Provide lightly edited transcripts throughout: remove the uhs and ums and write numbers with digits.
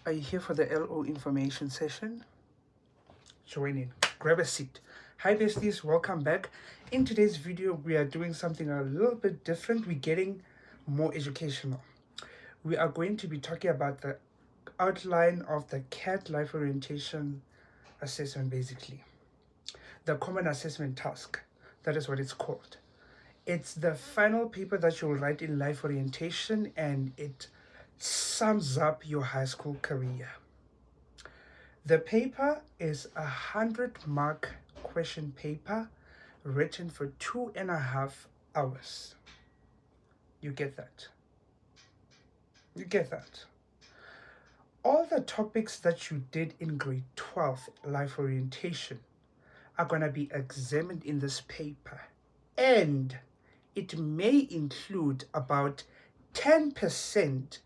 Are you here for the LO information session? Join in. Grab a seat. Hi besties, welcome back. In today's video, we are doing something a little bit different. We're getting more educational. We are going to be talking about the outline of the CAT life orientation assessment, basically. The common assessment task. That is what it's called. It's the final paper that you'll write in life orientation, and it sums up your high school career. The paper is 100-mark question paper written for 2.5 hours. You get that? You get that? All the topics that you did in grade 12 life orientation are going to be examined in this paper, and it may include about 10%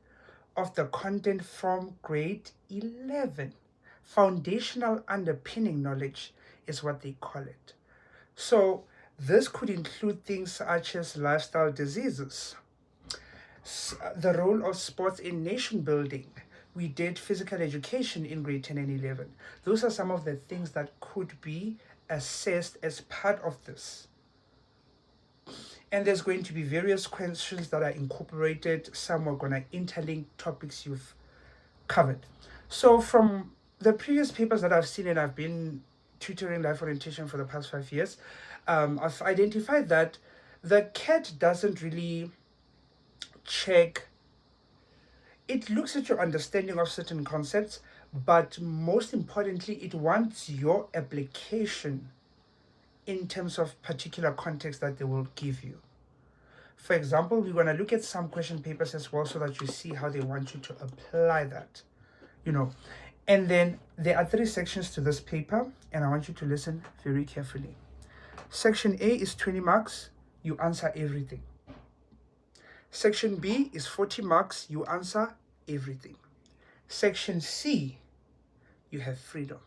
of the content from grade 11. Foundational underpinning knowledge is what they call it. So this could include things such as lifestyle diseases, the role of sports in nation building. We did physical education in grade 10 and 11. Those are some of the things that could be assessed as part of this. And there's going to be various questions that are incorporated. Some are going to interlink topics you've covered. So from the previous papers that I've seen, and I've been tutoring life orientation for the past 5 years, I've identified that the CAT doesn't really check. It looks at your understanding of certain concepts, but most importantly, it wants your application in terms of particular context that they will give you. For example, we're going to look at some question papers as well so that you see how they want you to apply that. And then there are 3 sections to this paper, and I want you to listen very carefully. Section A is 20 marks, you answer everything. Section B is 40 marks, you answer everything. Section C, you have freedom.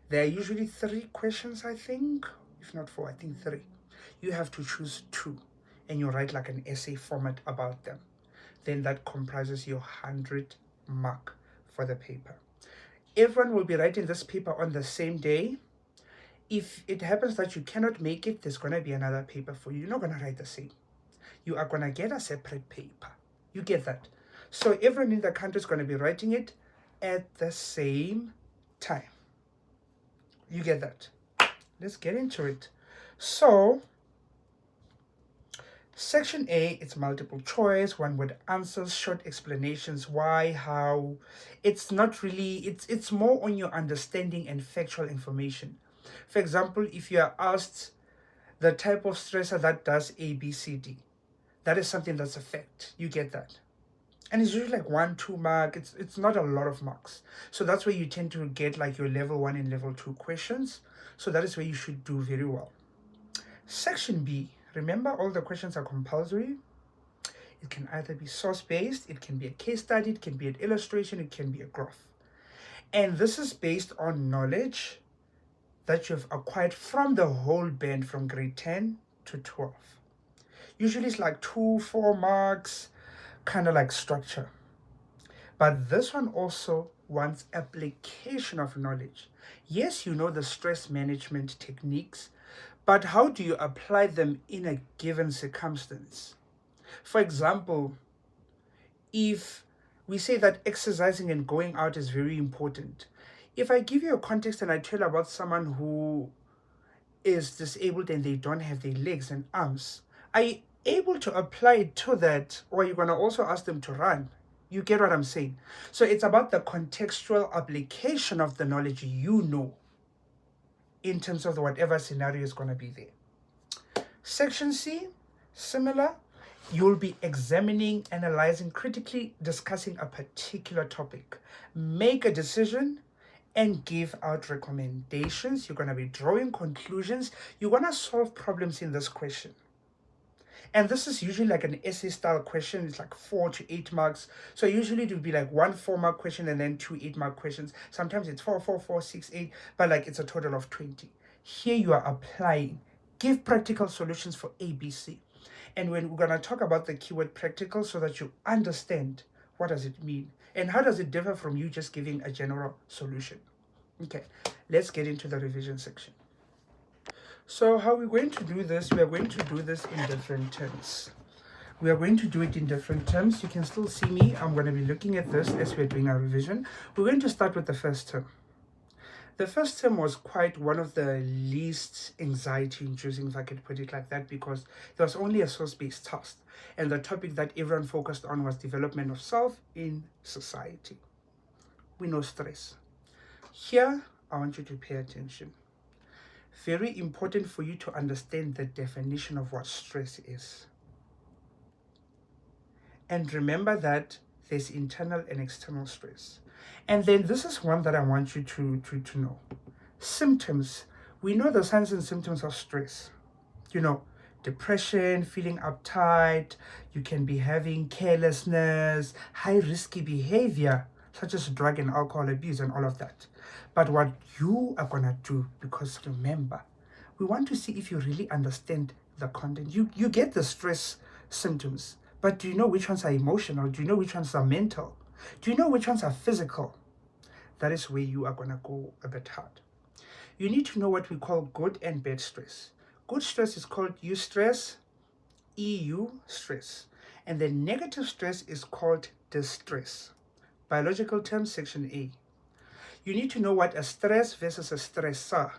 There are usually 3 questions, I think, if not 4, I think 3. You have to choose 2, and you write like an essay format about them. Then that comprises your 100 mark for the paper. Everyone will be writing this paper on the same day. If it happens that you cannot make it, there's going to be another paper for you. You're not going to write the same. You are going to get a separate paper. You get that? So everyone in the country is going to be writing it at the same time. You get that? Let's get into it. So Section A, it's multiple choice, one-word answers, short explanations, why, how. It's not really, it's more on your understanding and factual information. For example, if you are asked the type of stressor that does A, B, C, D, that is something that's a fact. You get that? And it's usually like 1-2 mark. It's not a lot of marks. So that's where you tend to get like your level 1 and level 2 questions. So that is where you should do very well. Section B. Remember, all the questions are compulsory. It can either be source-based, it can be a case study, it can be an illustration, it can be a graph. And this is based on knowledge that you've acquired from the whole band from grade 10 to 12. Usually it's like 2-4 marks, kind of like structure. But this one also wants application of knowledge. Yes, you know the stress management techniques, but how do you apply them in a given circumstance? For example, if we say that exercising and going out is very important, if I give you a context and I tell about someone who is disabled and they don't have their legs and arms, are you able to apply it to that, or are you going to also ask them to run? You get what I'm saying? So it's about the contextual application of the knowledge you know in terms of whatever scenario is going to be there. Section C, similar. You'll be examining, analyzing, critically discussing a particular topic. Make a decision and give out recommendations. You're going to be drawing conclusions. You're going to solve problems in this question. And this is usually like an essay style question. It's like 4 to 8 marks. So usually it would be like 1 4-mark question and then 2 8-mark questions. Sometimes it's 4, 4, 4, 6, 8, but like it's a total of 20. Here you are applying. Give practical solutions for A, B, C. And when we're going to talk about the keyword practical so that you understand what does it mean. And how does it differ from you just giving a general solution? Okay, let's get into the revision section. So how we're going to do this, we are going to do this in different terms. We are going to do it in different terms. You can still see me. I'm going to be looking at this as we're doing our revision. We're going to start with the first term. The first term was quite one of the least anxiety-inducing, if I could put it like that, because there was only a source-based task. And the topic that everyone focused on was development of self in society. We know stress. Here, I want you to pay attention. Very important for you to understand the definition of what stress is. And remember that there's internal and external stress. And then this is one that I want you to know. Symptoms. We know the signs and symptoms of stress. You know, depression, feeling uptight. You can be having carelessness, high risky behavior, such as drug and alcohol abuse and all of that. But what you are going to do, because remember, we want to see if you really understand the content. You get the stress symptoms. But do you know which ones are emotional? Do you know which ones are mental? Do you know which ones are physical? That is where you are going to go a bit hard. You need to know what we call good and bad stress. Good stress is called eustress, EU stress. And the negative stress is called distress. Biological term, section A. You need to know what a stress versus a stressor.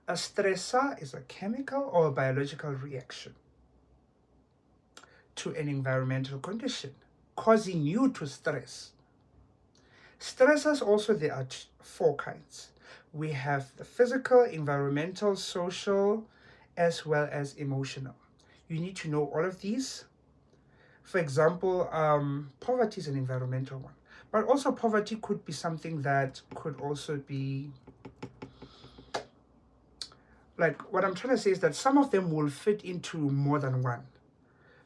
A stressor is a chemical or a biological reaction to an environmental condition, causing you to stress. Stressors also, there are 4 kinds. We have the physical, environmental, social, as well as emotional. You need to know all of these. For example, poverty is an environmental one. But also poverty could be something that could also be, like what I'm trying to say is that some of them will fit into more than one.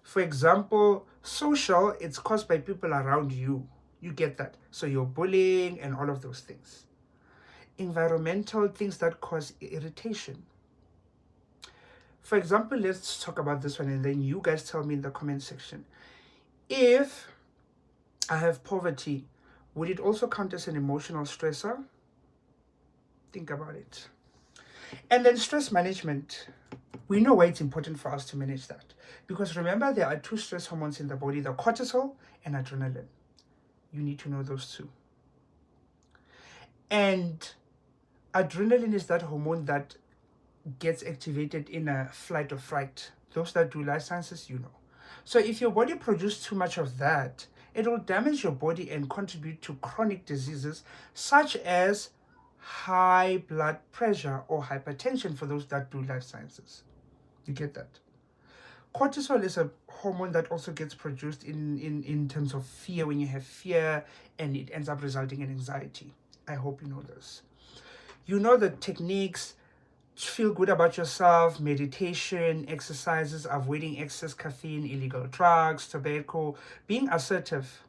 For example, social, it's caused by people around you. You get that. So you're bullying and all of those things. Environmental, things that cause irritation. For example, let's talk about this one and then you guys tell me in the comment section. If I have poverty, would it also count as an emotional stressor? Think about it. And then stress management. We know why it's important for us to manage that. Because remember, there are 2 stress hormones in the body, the cortisol and adrenaline. You need to know those 2. And adrenaline is that hormone that gets activated in a flight or fright. Those that do life sciences, you know. So if your body produces too much of that, it will damage your body and contribute to chronic diseases such as high blood pressure or hypertension for those that do life sciences. You get that? Cortisol is a hormone that also gets produced in terms of fear, when you have fear, and it ends up resulting in anxiety. I hope you know this. You know the techniques: feel good about yourself, meditation, exercises, avoiding excess caffeine, illegal drugs, tobacco, being assertive,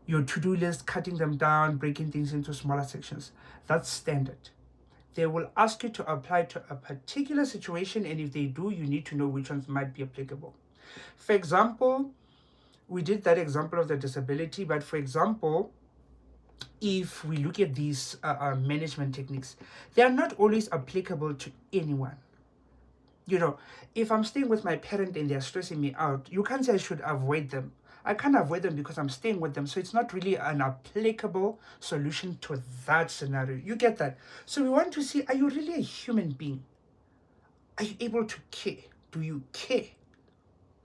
your to-do list, cutting them down, breaking things into smaller sections. That's standard. They will ask you to apply to a particular situation, and if they do, you need to know which ones might be applicable. For example, we did that example of the disability, but for example, if we look at these management techniques, they are not always applicable to anyone. You know, if I'm staying with my parent and they're stressing me out, you can't say I should avoid them. I can't avoid them because I'm staying with them. So it's not really an applicable solution to that scenario. You get that? So we want to see, are you really a human being? Are you able to care? Do you care?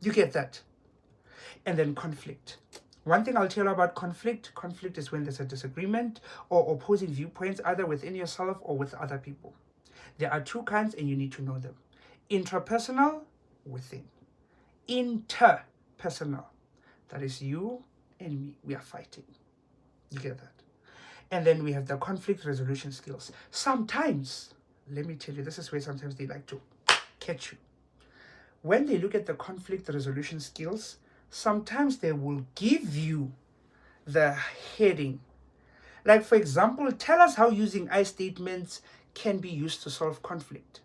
You get that? And then conflict. One thing I'll tell you about conflict is when there's a disagreement or opposing viewpoints, either within yourself or with other people. There are 2 kinds and you need to know them. Intrapersonal, within. Interpersonal, that is you and me, we are fighting. You get that? And then we have the conflict resolution skills. Sometimes, let me tell you, this is where sometimes they like to catch you. When they look at the conflict resolution skills, sometimes they will give you the heading. Like, for example, tell us how using I statements can be used to solve conflict.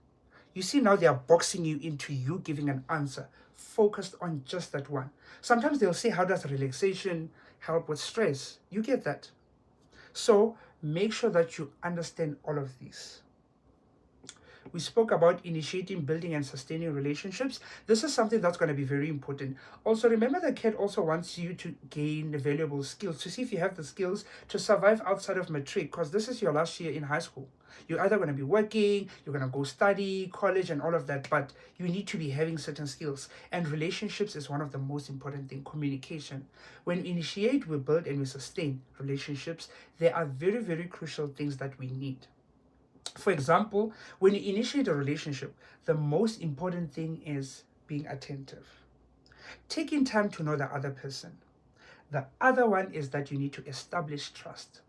You see, now they are boxing you into you giving an answer focused on just that one. Sometimes they'll say, how does relaxation help with stress. You get that? So make sure that you understand all of these. We spoke about initiating, building, and sustaining relationships. This is something that's going to be very important. Also, remember the kid also wants you to gain valuable skills, to see if you have the skills to survive outside of matric, because this is your last year in high school. You're either going to be working, you're going to go study, college, and all of that, but you need to be having certain skills. And relationships is one of the most important things, communication. When we initiate, we build, and we sustain relationships, there are very, very crucial things that we need. For example, when you initiate a relationship, the most important thing is being attentive, taking time to know the other person. The other one is that you need to establish trust.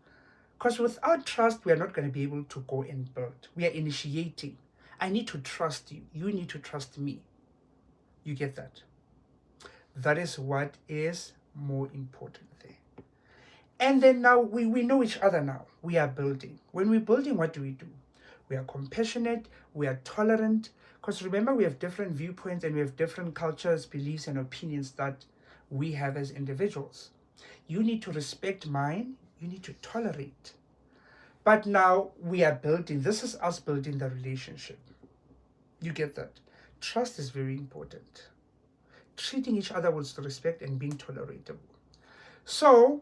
Because without trust, we are not going to be able to go and build. We are initiating. I need to trust you. You need to trust me. You get that? That is what is more important there. And then now we know each other now. We are building. When we're building, what do? We are compassionate, we are tolerant, because remember, we have different viewpoints and we have different cultures, beliefs, and opinions that we have as individuals. You need to respect mine, you need to tolerate. But now we are building, this is us building the relationship. You get that? Trust is very important. Treating each other with respect and being tolerable. So,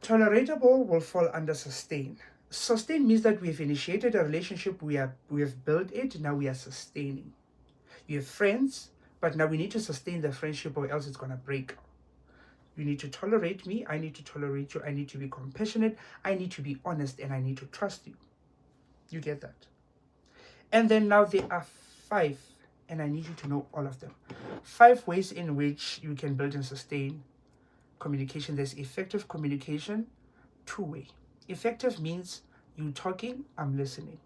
tolerable will fall under sustain. Sustain means that we've initiated a relationship, we have built it, now we are sustaining. You have friends, but now we need to sustain the friendship or else it's going to break. You need to tolerate me, I need to tolerate you, I need to be compassionate, I need to be honest, and I need to trust you. You get that? And then now there are 5, and I need you to know all of them. 5 ways in which you can build and sustain communication. There's effective communication, 2-way. Effective means you talking, I'm listening.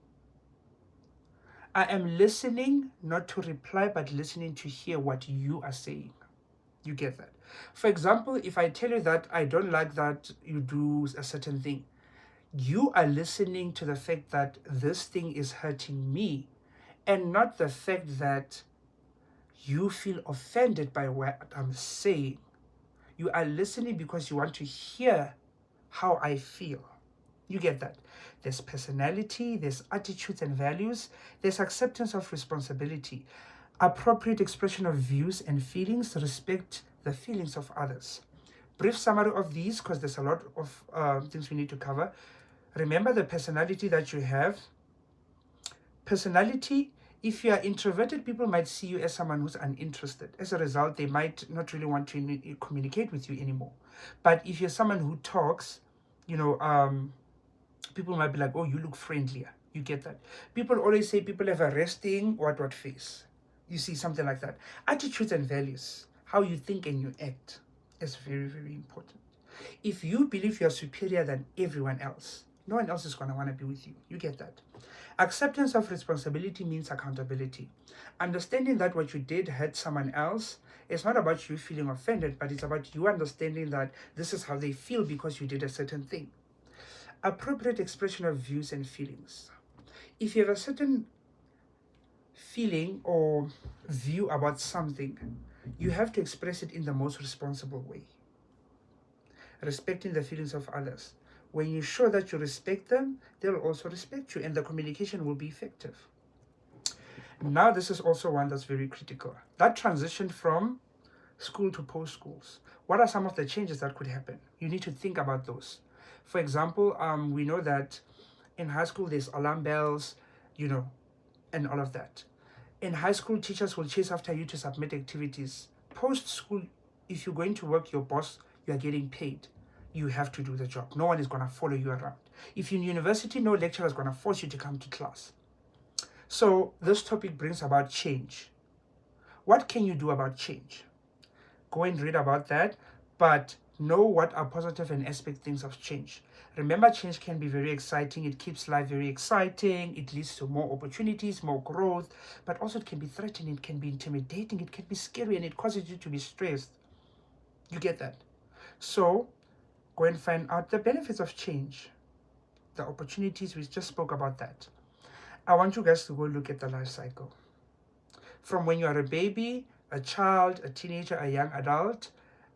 I am listening not to reply, but listening to hear what you are saying. You get that? For example, if I tell you that I don't like that you do a certain thing, you are listening to the fact that this thing is hurting me, and not the fact that you feel offended by what I'm saying. You are listening because you want to hear how I feel. You get that? There's personality, there's attitudes and values, there's acceptance of responsibility, appropriate expression of views and feelings, respect the feelings of others. Brief summary of these, because there's a lot of things we need to cover. Remember the personality that you have. Personality, if you are introverted, people might see you as someone who's uninterested. As a result, they might not really want to communicate with you anymore. But if you're someone who talks, people might be like, oh, you look friendlier. You get that? People always say people have a resting what face. You see, something like that. Attitudes and values, how you think and you act, is very, very important. If you believe you're superior than everyone else, no one else is going to want to be with you. You get that? Acceptance of responsibility means accountability. Understanding that what you did hurt someone else, it's not about you feeling offended, but it's about you understanding that this is how they feel because you did a certain thing. Appropriate expression of views and feelings. If you have a certain feeling or view about something, you have to express it in the most responsible way. Respecting the feelings of others. When you show that you respect them, they'll also respect you, and the communication will be effective. Now, this is also one that's very critical. That transition from school to post-schools. What are some of the changes that could happen? You need to think about those. For example, we know that in high school there's alarm bells, and all of that. In high school, teachers will chase after you to submit activities. Post-school, if you're going to work, your boss, you are getting paid. You have to do the job. No one is going to follow you around. If you're in university, no lecturer is going to force you to come to class. So this topic brings about change. What can you do about change? Go and read about that, but know what are positive and aspect things of change. Remember, change can be very exciting. It keeps life very exciting. It leads to more opportunities, more growth, but also it can be threatening, it can be intimidating, it can be scary, and it causes you to be stressed. You get that? So go and find out the benefits of change, the opportunities. We just spoke about that. I want you guys to go look at the life cycle. From when you are a baby, a child, a teenager, a young adult,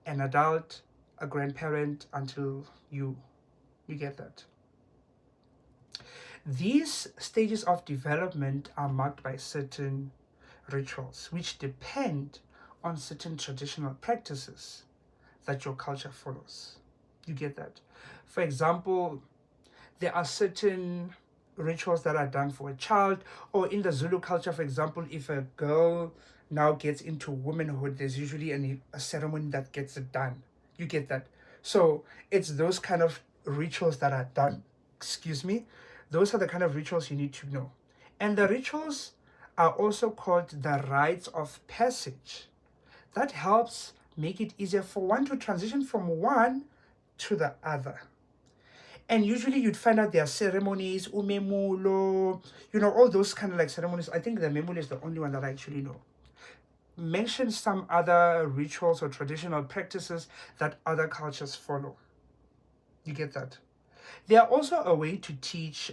an adult, a grandparent until you get that. These stages of development are marked by certain rituals which depend on certain traditional practices that your culture follows. You get that? For example, there are certain rituals that are done for a child, or in the Zulu culture, for example, if a girl now gets into womanhood, there's usually a ceremony that gets it done. You get that? So it's those kind of rituals that are done. Excuse me. Those are the kind of rituals you need to know. And the rituals are also called the rites of passage. That helps make it easier for one to transition from one to the other. And usually you'd find out there are ceremonies, umemulo, all those kind of like ceremonies. I think the memulo is the only one that I actually know. Mention some other rituals or traditional practices that other cultures follow. You get that? They are also a way to teach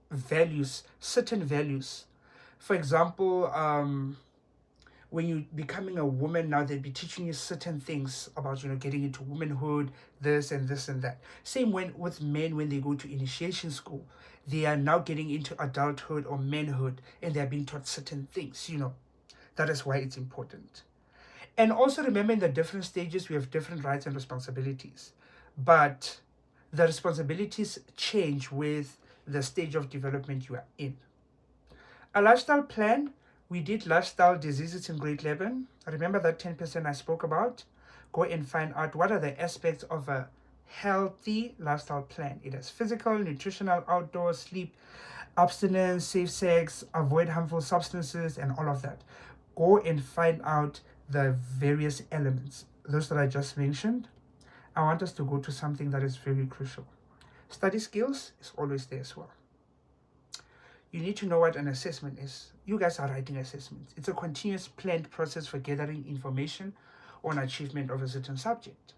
values, certain values. For example, when you're becoming a woman now, they'll be teaching you certain things about, getting into womanhood, this and this and that. Same with men when they go to initiation school. They are now getting into adulthood or manhood, and they're being taught certain things, That is why it's important. And also remember, in the different stages, we have different rights and responsibilities. But the responsibilities change with the stage of development you are in. A lifestyle plan. We did lifestyle diseases in grade 11. Remember that 10% I spoke about? Go and find out what are the aspects of a healthy lifestyle plan. It has physical, nutritional, outdoor, sleep, abstinence, safe sex, avoid harmful substances, and all of that. Go and find out the various elements. Those that I just mentioned. I want us to go to something that is very crucial. Study skills is always there as well. You need to know what an assessment is. You guys are writing assessments. It's a continuous planned process for gathering information on achievement of a certain subject.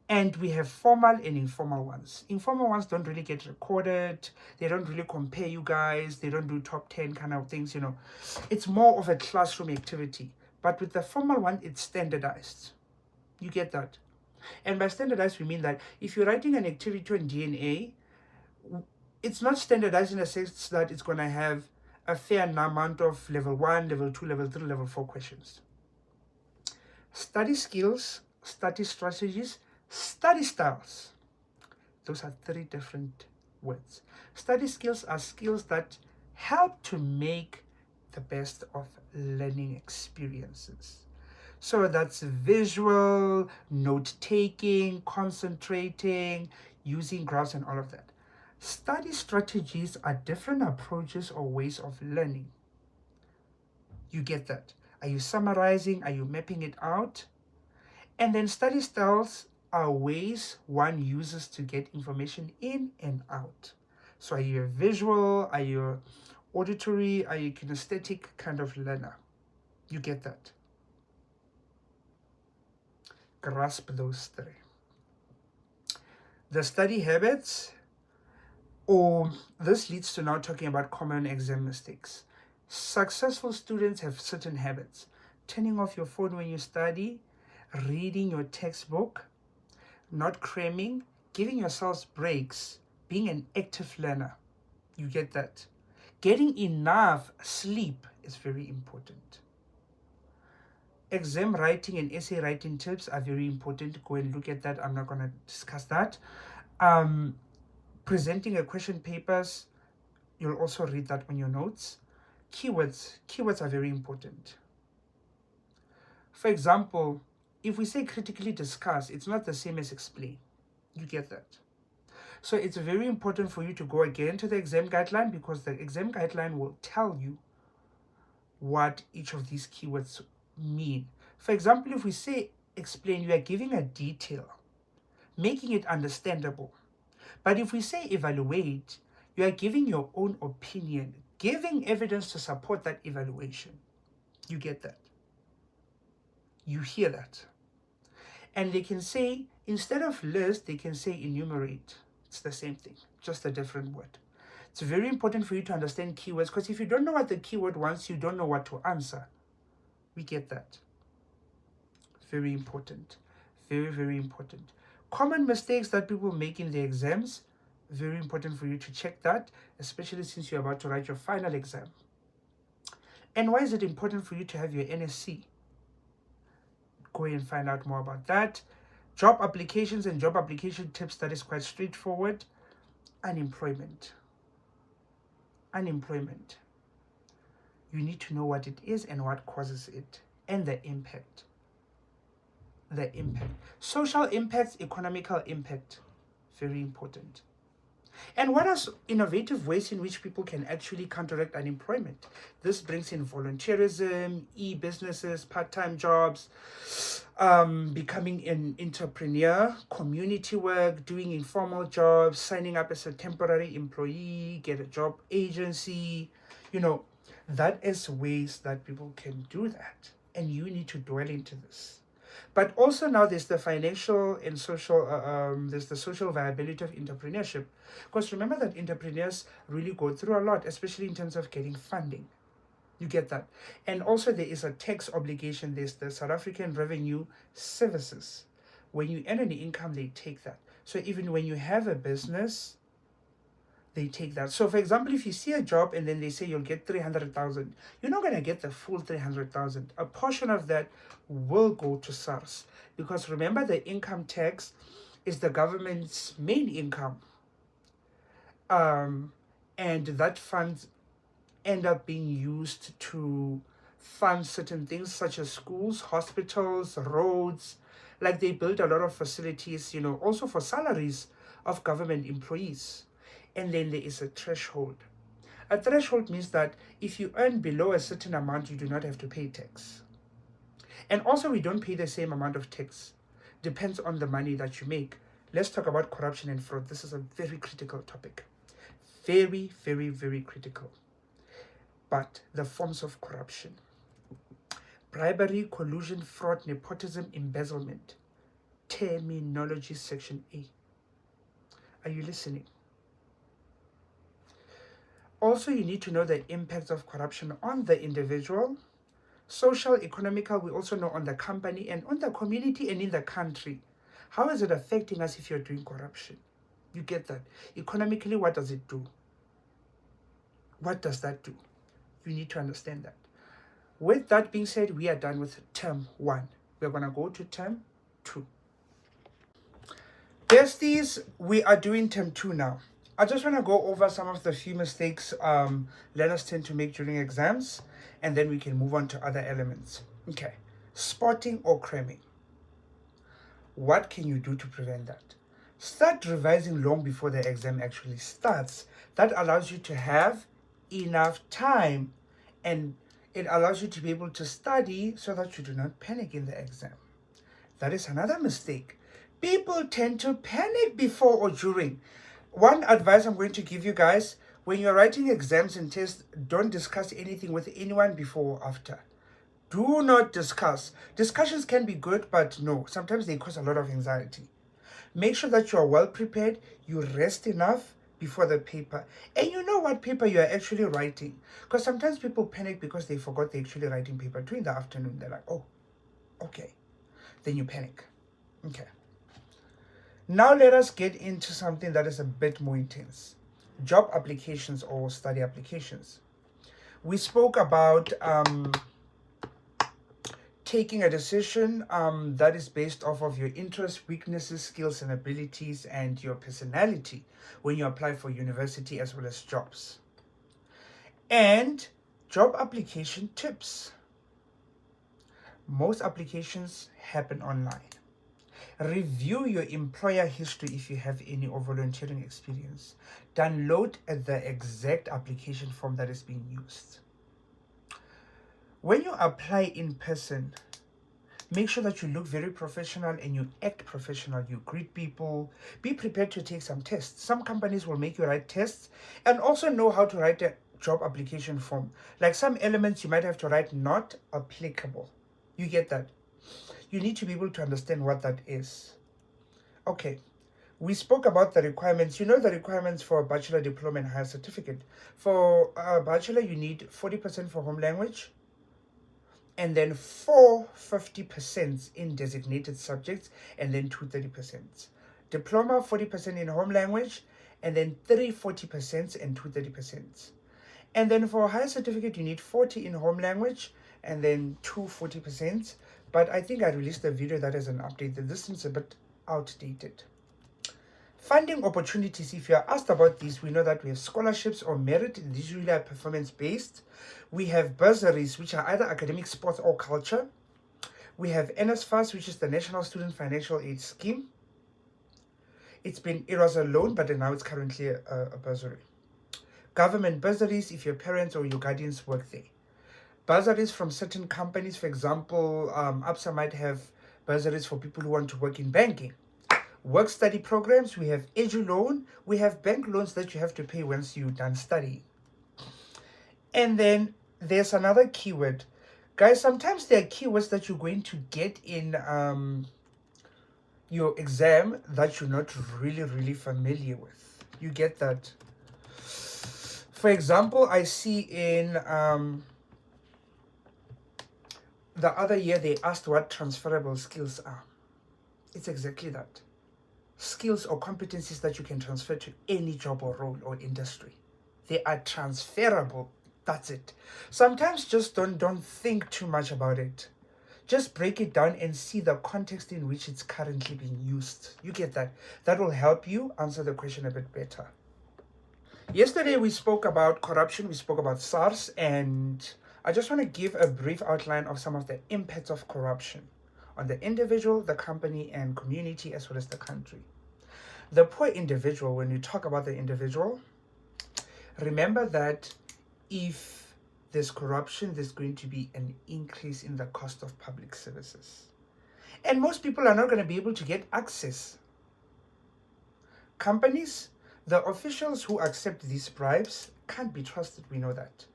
And we have formal and informal ones. Informal ones don't really get recorded. They don't really compare you guys. They don't do top 10 kind of things, It's more of a classroom activity. But with the formal one, it's standardized. You get that? And by standardized, we mean that if you're writing an activity on DNA, it's not standardized in the sense that it's going to have a fair amount of level 1, level 2, level 3, level 4 questions. Study skills, study strategies, study styles. Those are 3 different words. Study skills are skills that help to make the best of learning experiences. So that's visual, note-taking, concentrating, using graphs and all of that. Study strategies are different approaches or ways of learning. You get that? Are you summarizing? Are you mapping it out? And then study styles are ways one uses to get information in and out. So are you a visual? Are you auditory? Are you kinesthetic kind of learner? You get that? Grasp those 3. The study habits, this leads to now talking about common exam mistakes. Successful students have certain habits. Turning off your phone when you study, reading your textbook, not cramming, giving yourselves breaks, being an active learner. You get that? Getting enough sleep is very important. Exam writing and essay writing tips are very important. Go and look at that. I'm not going to discuss that. Presenting a question papers, you'll also read that on your notes. Keywords are very important. For example, if we say critically discuss, it's not the same as explain. You get that? So it's very important for you to go again to the exam guideline, because the exam guideline will tell you what each of these keywords mean. For example, if we say explain, you are giving a detail, making it understandable. But if we say evaluate, you are giving your own opinion, giving evidence to support that evaluation. You get that? You hear that? And they can say, instead of list, they can say enumerate. It's the same thing, just a different word. It's very important for you to understand keywords, because if you don't know what the keyword wants, you don't know what to answer. We get that. Very important. Very, very important. Common mistakes that people make in the exams, very important for you to check that, especially since you're about to write your final exam. And why is it important for you to have your NSC? Go and find out more about that. Job applications and job application tips, that is quite straightforward. Unemployment. Unemployment. You need to know what it is and what causes it, and the impact. The impact. Social impacts, economical impact. Very important. And what are innovative ways in which people can actually counteract unemployment? This brings in volunteerism, e-businesses, part-time jobs, becoming an entrepreneur, community work, doing informal jobs, signing up as a temporary employee, get a job agency. That is ways that people can do that. And you need to dwell into this. But also now there's the financial and social, there's the social viability of entrepreneurship. Because remember that entrepreneurs really go through a lot, especially in terms of getting funding. You get that. And also there is a tax obligation. There's the South African Revenue Services. When you earn any income, they take that. So even when you have a business, they take that. So for example, if you see a job and then they say you'll get 300,000, you're not going to get the full 300,000. A portion of that will go to SARS, because remember, the income tax is the government's main income, and that funds end up being used to fund certain things such as schools, hospitals, roads. Like they build a lot of facilities, also for salaries of government employees. And then there is a threshold. A threshold means that if you earn below a certain amount, you do not have to pay tax. And also, we don't pay the same amount of tax. Depends on the money that you make. Let's talk about corruption and fraud. This is a very critical topic. Very, very, very critical. But the forms of corruption: bribery, collusion, fraud, nepotism, embezzlement. Terminology, section A. Are you listening? Also, you need to know the impacts of corruption on the individual, social, economical, we also know on the company and on the community and in the country. How is it affecting us if you're doing corruption? You get that. Economically, what does it do? What does that do? You need to understand that. With that being said, we are done with term 1. We're going to go to term 2. Besties, we are doing term 2 now. I just want to go over some of the few mistakes learners tend to make during exams, and then we can move on to other elements. Okay, spotting or cramming. What can you do to prevent that? Start revising long before the exam actually starts. That allows you to have enough time, and it allows you to be able to study so that you do not panic in the exam. That is another mistake. People tend to panic before or during. One advice I'm going to give you guys: when you're writing exams and tests, don't discuss anything with anyone before or after. Do not discuss. Discussions can be good, but no, sometimes they cause a lot of anxiety. Make sure that you are well prepared, you rest enough before the paper, and you know what paper you are actually writing. Because sometimes people panic because they forgot they're actually writing paper during the afternoon. They're like, oh, okay. Then you panic. Okay. Now let us get into something that is a bit more intense. Job applications or study applications. We spoke about taking a decision that is based off of your interests, weaknesses, skills, and abilities, and your personality when you apply for university as well as jobs. And job application tips. Most applications happen online. Review your employer history if you have any, or volunteering experience. Download the exact application form that is being used. When you apply in person, make sure that you look very professional and you act professional. You greet people. Be prepared to take some tests. Some companies will make you write tests, and also know how to write a job application form. Like some elements you might have to write not applicable. You get that? You need to be able to understand what that is. Okay, we spoke about the requirements. You know the requirements for a bachelor, diploma, and higher certificate. For a bachelor, you need 40% for home language, and then 4 50% in designated subjects, and then 2 30%. Diploma 40% in home language, and then 3 40% and 2 30%. And then for a higher certificate, you need 40 in home language and then 2 40%. But I think I released a video that has an update that this is a bit outdated. Funding opportunities, if you are asked about these, we know that we have scholarships or merit. These usually are performance-based. We have bursaries, which are either academic, sports, or culture. We have NSFAS, which is the National Student Financial Aid Scheme. It was a loan, but now it's currently a bursary. Government bursaries, if your parents or your guardians work there. Bursaries from certain companies, for example, ABSA might have bursaries for people who want to work in banking. Work study programs, we have edu loan, we have bank loans that you have to pay once you're done studying. And then there's another keyword. Guys, sometimes there are keywords that you're going to get in your exam that you're not really familiar with. You get that. For example, I see in the other year they asked what transferable skills are. It's exactly that. Skills or competencies that you can transfer to any job or role or industry. They are transferable. That's it. Sometimes just don't think too much about it. Just break it down and see the context in which it's currently being used. You get that? That will help you answer the question a bit better. Yesterday we spoke about corruption, we spoke about SARS, and I just want to give a brief outline of some of the impacts of corruption on the individual, the company, and community, as well as the country. The poor individual, when you talk about the individual, remember that if there's corruption, there's going to be an increase in the cost of public services. And most people are not going to be able to get access. Companies, the officials who accept these bribes can't be trusted, we know that.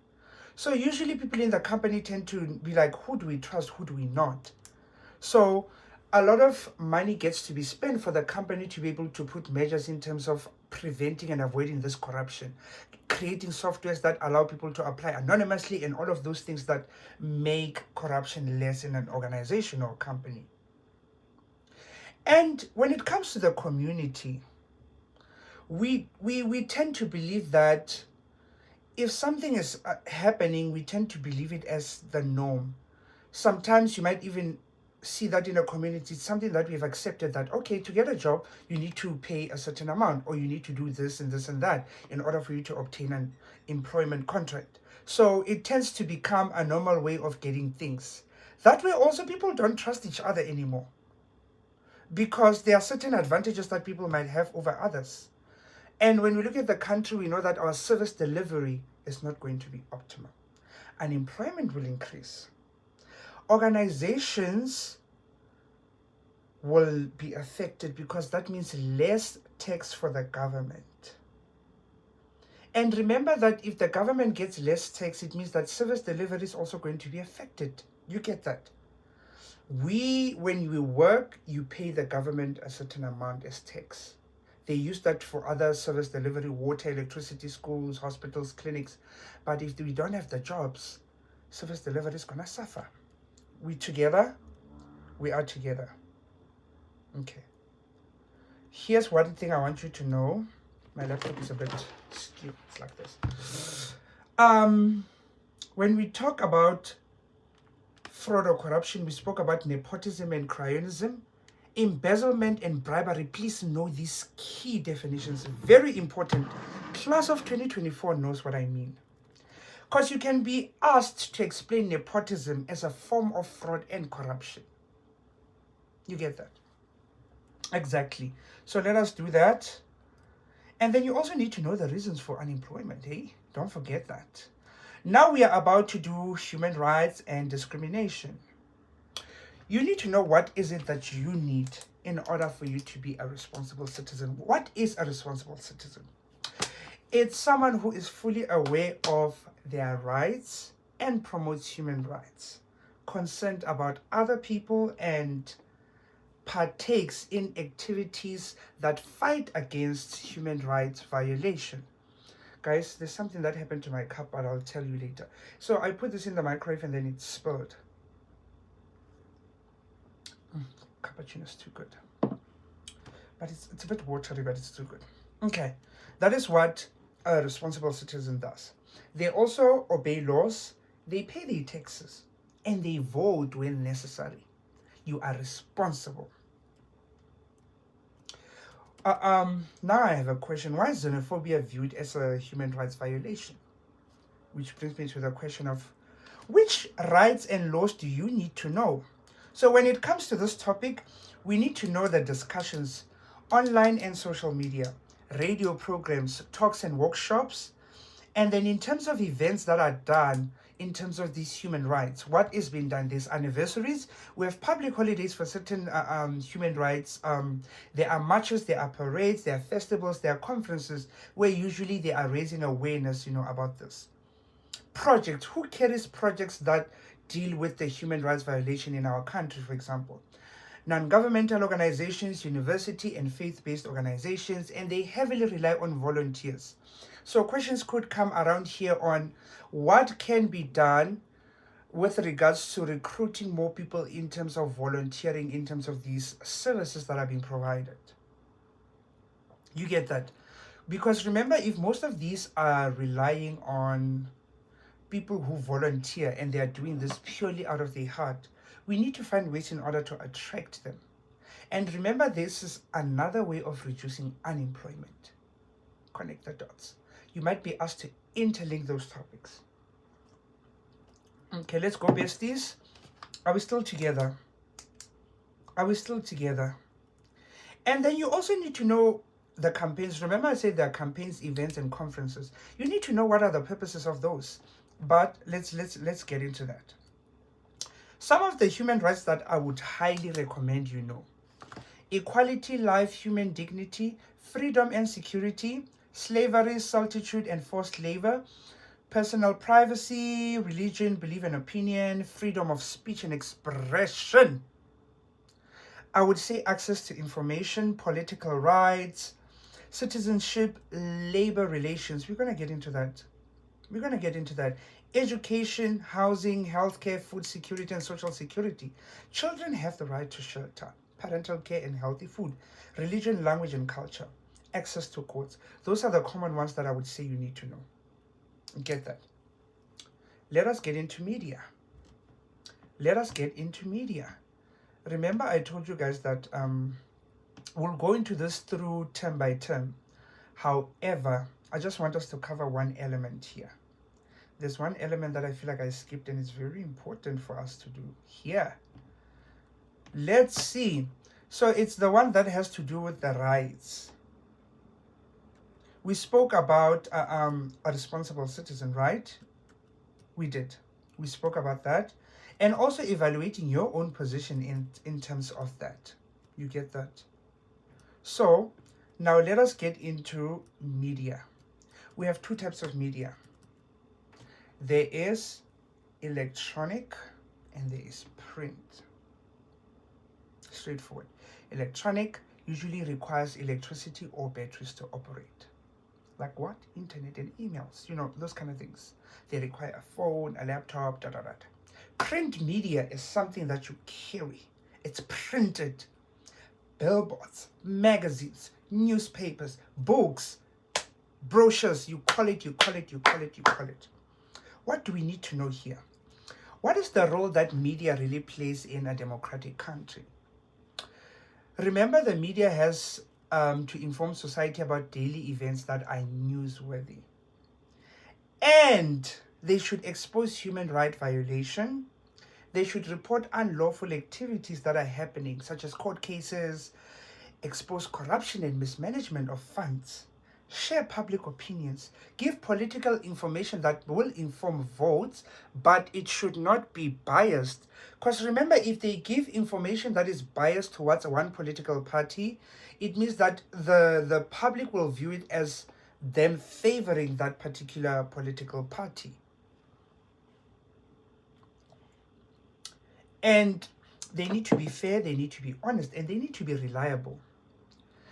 So usually people in the company tend to be like, who do we trust, who do we not? So a lot of money gets to be spent for the company to be able to put measures in terms of preventing and avoiding this corruption, creating softwares that allow people to apply anonymously, and all of those things that make corruption less in an organization or company. And when it comes to the community, we tend to believe that if something is happening, we tend to believe it as the norm. Sometimes you might even see that in a community, it's something that we've accepted that, okay, to get a job, you need to pay a certain amount, or you need to do this and this and that in order for you to obtain an employment contract. So it tends to become a normal way of getting things. That way also people don't trust each other anymore, because there are certain advantages that people might have over others. And when we look at the country, we know that our service delivery is not going to be optimal. Unemployment will increase. Organizations will be affected because that means less tax for the government. And remember that if the government gets less tax, it means that service delivery is also going to be affected. You get that? When we work, you pay the government a certain amount as tax. They use that for other service delivery, water, electricity, schools, hospitals, clinics. But if we don't have the jobs, service delivery is going to suffer. We together, we are together. Okay. Here's one thing I want you to know. My laptop is a bit skewed. It's like this. When we talk about fraud or corruption, we spoke about nepotism and cronyism. Embezzlement and bribery. Please know these key definitions. Very important. Class of 2024 knows what I mean. Because you can be asked to explain nepotism as a form of fraud and corruption. You get that? Exactly. So let us do that. And then you also need to know the reasons for unemployment. Hey, don't forget that. Now we are about to do human rights and discrimination. You need to know what is it that you need in order for you to be a responsible citizen. What is a responsible citizen? It's someone who is fully aware of their rights and promotes human rights, concerned about other people, and partakes in activities that fight against human rights violation. Guys, there's something that happened to my cup, but I'll tell you later. So I put this in the microwave and then it spilled. cappuccino is too good. But it's a bit watery, but it's too good. Okay, that is what a responsible citizen does. They also obey laws, they pay their taxes, and they vote when necessary. You are responsible. Now I have a question. Why is xenophobia viewed as a human rights violation? Which brings me to the question of which rights and laws do you need to know? So when it comes to this topic, we need to know the discussions online and social media, radio programs, talks and workshops, and then in terms of events that are done in terms of these human rights, what is being done? There's anniversaries, we have public holidays for certain human rights. There are marches, there are parades, there are festivals, there are conferences where usually they are raising awareness, about this. Projects, who carries projects that deal with the human rights violation in our country, for example? Non-governmental organizations, university and faith-based organizations, and they heavily rely on volunteers. So questions could come around here on what can be done with regards to recruiting more people in terms of volunteering, in terms of these services that are being provided. You get that? Because remember, if most of these are relying on people who volunteer and they are doing this purely out of their heart, we need to find ways in order to attract them. And remember, this is another way of reducing unemployment. Connect the dots. You might be asked to interlink those topics. Okay, let's go, besties. Are we still together? Are we still together? And then you also need to know the campaigns. Remember I said there are campaigns, events, and conferences. You need to know what are the purposes of those. But let's get into that. Some of the human rights that I would highly recommend you know: equality, life, human dignity, freedom and security, slavery, servitude and forced labor, personal privacy, religion, belief and opinion, freedom of speech and expression. I would say access to information, political rights, citizenship, labor relations. We're going to get into that. Education, housing, healthcare, food security, and social security. Children have the right to shelter, parental care, and healthy food. Religion, language, and culture. Access to courts. Those are the common ones that I would say you need to know. Get that. Let us get into media. Remember, I told you guys that we'll go into this through term by term. However, I just want us to cover one element here. There's one element that I feel like I skipped and it's very important for us to do here. Let's see. So it's the one that has to do with the rights. We spoke about a responsible citizen, right? We did. We spoke about that. And also evaluating your own position in terms of that. You get that? So now let us get into media. We have two types of media. There is electronic and there is print. Straightforward. Electronic usually requires electricity or batteries to operate. Like what? Internet and emails, those kind of things. They require a phone, a laptop, Print media is something that you carry. It's printed. Billboards, magazines, newspapers, books, brochures, you call it. What do we need to know here? What is the role that media really plays in a democratic country? Remember, the media has to inform society about daily events that are newsworthy. And they should expose human rights violation. They should report unlawful activities that are happening, such as court cases, expose corruption and mismanagement of funds, share public opinions, give political information that will inform votes, but it should not be biased. Because remember, if they give information that is biased towards one political party, it means that the public will view it as them favoring that particular political party. And they need to be fair, they need to be honest, and they need to be reliable.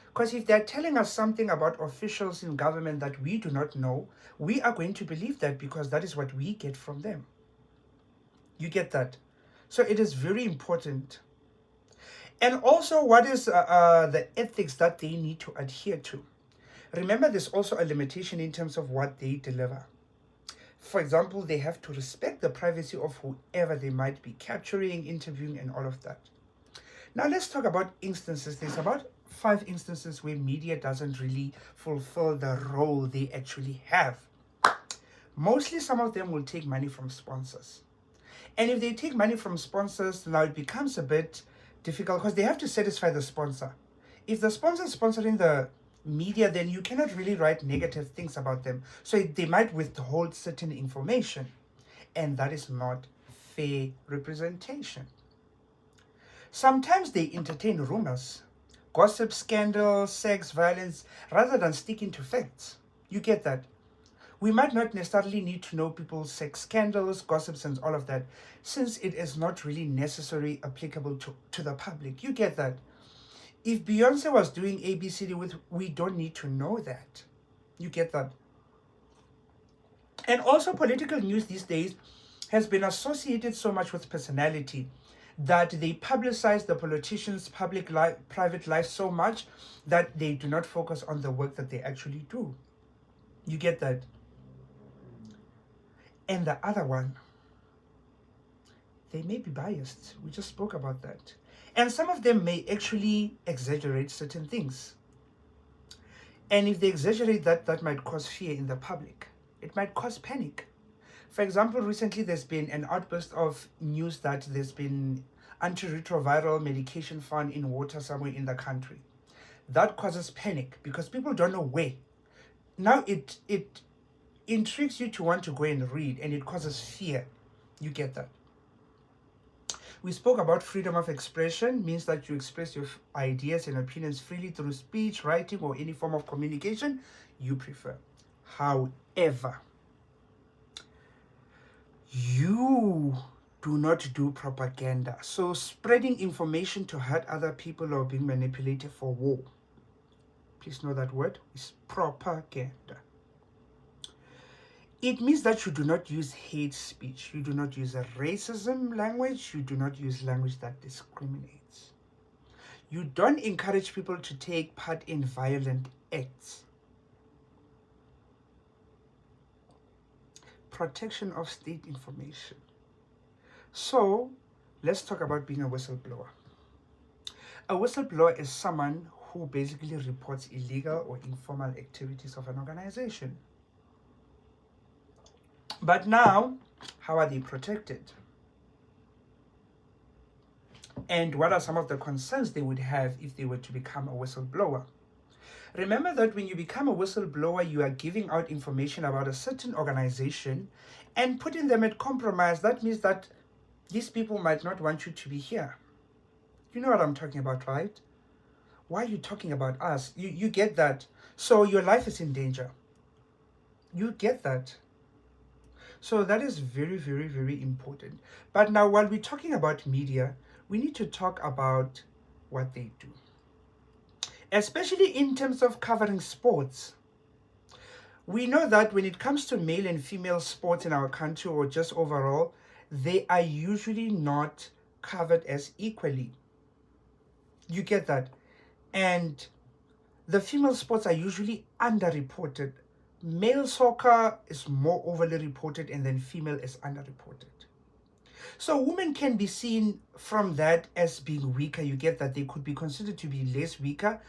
Because if they're telling us something about officials in government that we do not know, we are going to believe that because that is what we get from them. You get that? So it is very important. And also, what is the ethics that they need to adhere to? Remember, there's also a limitation in terms of what they deliver. For example, they have to respect the privacy of whoever they might be capturing, interviewing, and all of that. Now, let's talk about instances. There's about 5 instances where media doesn't really fulfill the role they actually have. Mostly, some of them will take money from sponsors. And if they take money from sponsors, now it becomes a bit difficult because they have to satisfy the sponsor. If the sponsor is sponsoring the media, then you cannot really write negative things about them. So they might withhold certain information. And that is not fair representation. Sometimes they entertain rumors, gossip, scandals, sex, violence, rather than sticking to facts. You get that? We might not necessarily need to know people's sex scandals, gossips, and all of that, since it is not really necessarily applicable to the public. You get that? If Beyonce was doing ABCD with, we don't need to know that. You get that? And also, political news these days has been associated so much with personality that they publicize the politicians' private life so much that they do not focus on the work that they actually do. You get that? And the other one, they may be biased. We just spoke about that. And some of them may actually exaggerate certain things. And if they exaggerate that, that might cause fear in the public. It might cause panic. For example, recently there's been an outburst of news that there's been antiretroviral medication found in water somewhere in the country. That causes panic because people don't know where. Now it intrigues you to want to go and read, and it causes fear. You get that? We spoke about freedom of expression, means that you express your ideas and opinions freely through speech, writing, or any form of communication you prefer. However, you do not do propaganda. So spreading information to hurt other people or being manipulated for war. Please know that word is propaganda. It means that you do not use hate speech. You do not use a racism language. You do not use language that discriminates. You don't encourage people to take part in violent acts. Protection of state information. So, let's talk about being a whistleblower. A whistleblower is someone who basically reports illegal or informal activities of an organization. But now, how are they protected? And what are some of the concerns they would have if they were to become a whistleblower? Remember that when you become a whistleblower, you are giving out information about a certain organization and putting them at compromise. That means that these people might not want you to be here. You know what I'm talking about, right? Why are you talking about us? You get that. So your life is in danger. You get that. So that is very, very, very important. But now, while we're talking about media, we need to talk about what they do. Especially in terms of covering sports. We know that when it comes to male and female sports in our country, or just overall, they are usually not covered as equally. You get that? And the female sports are usually underreported. Male soccer is more overly reported, and then female is underreported. So women can be seen from that as being weaker. You get that? They could be considered to be less weaker.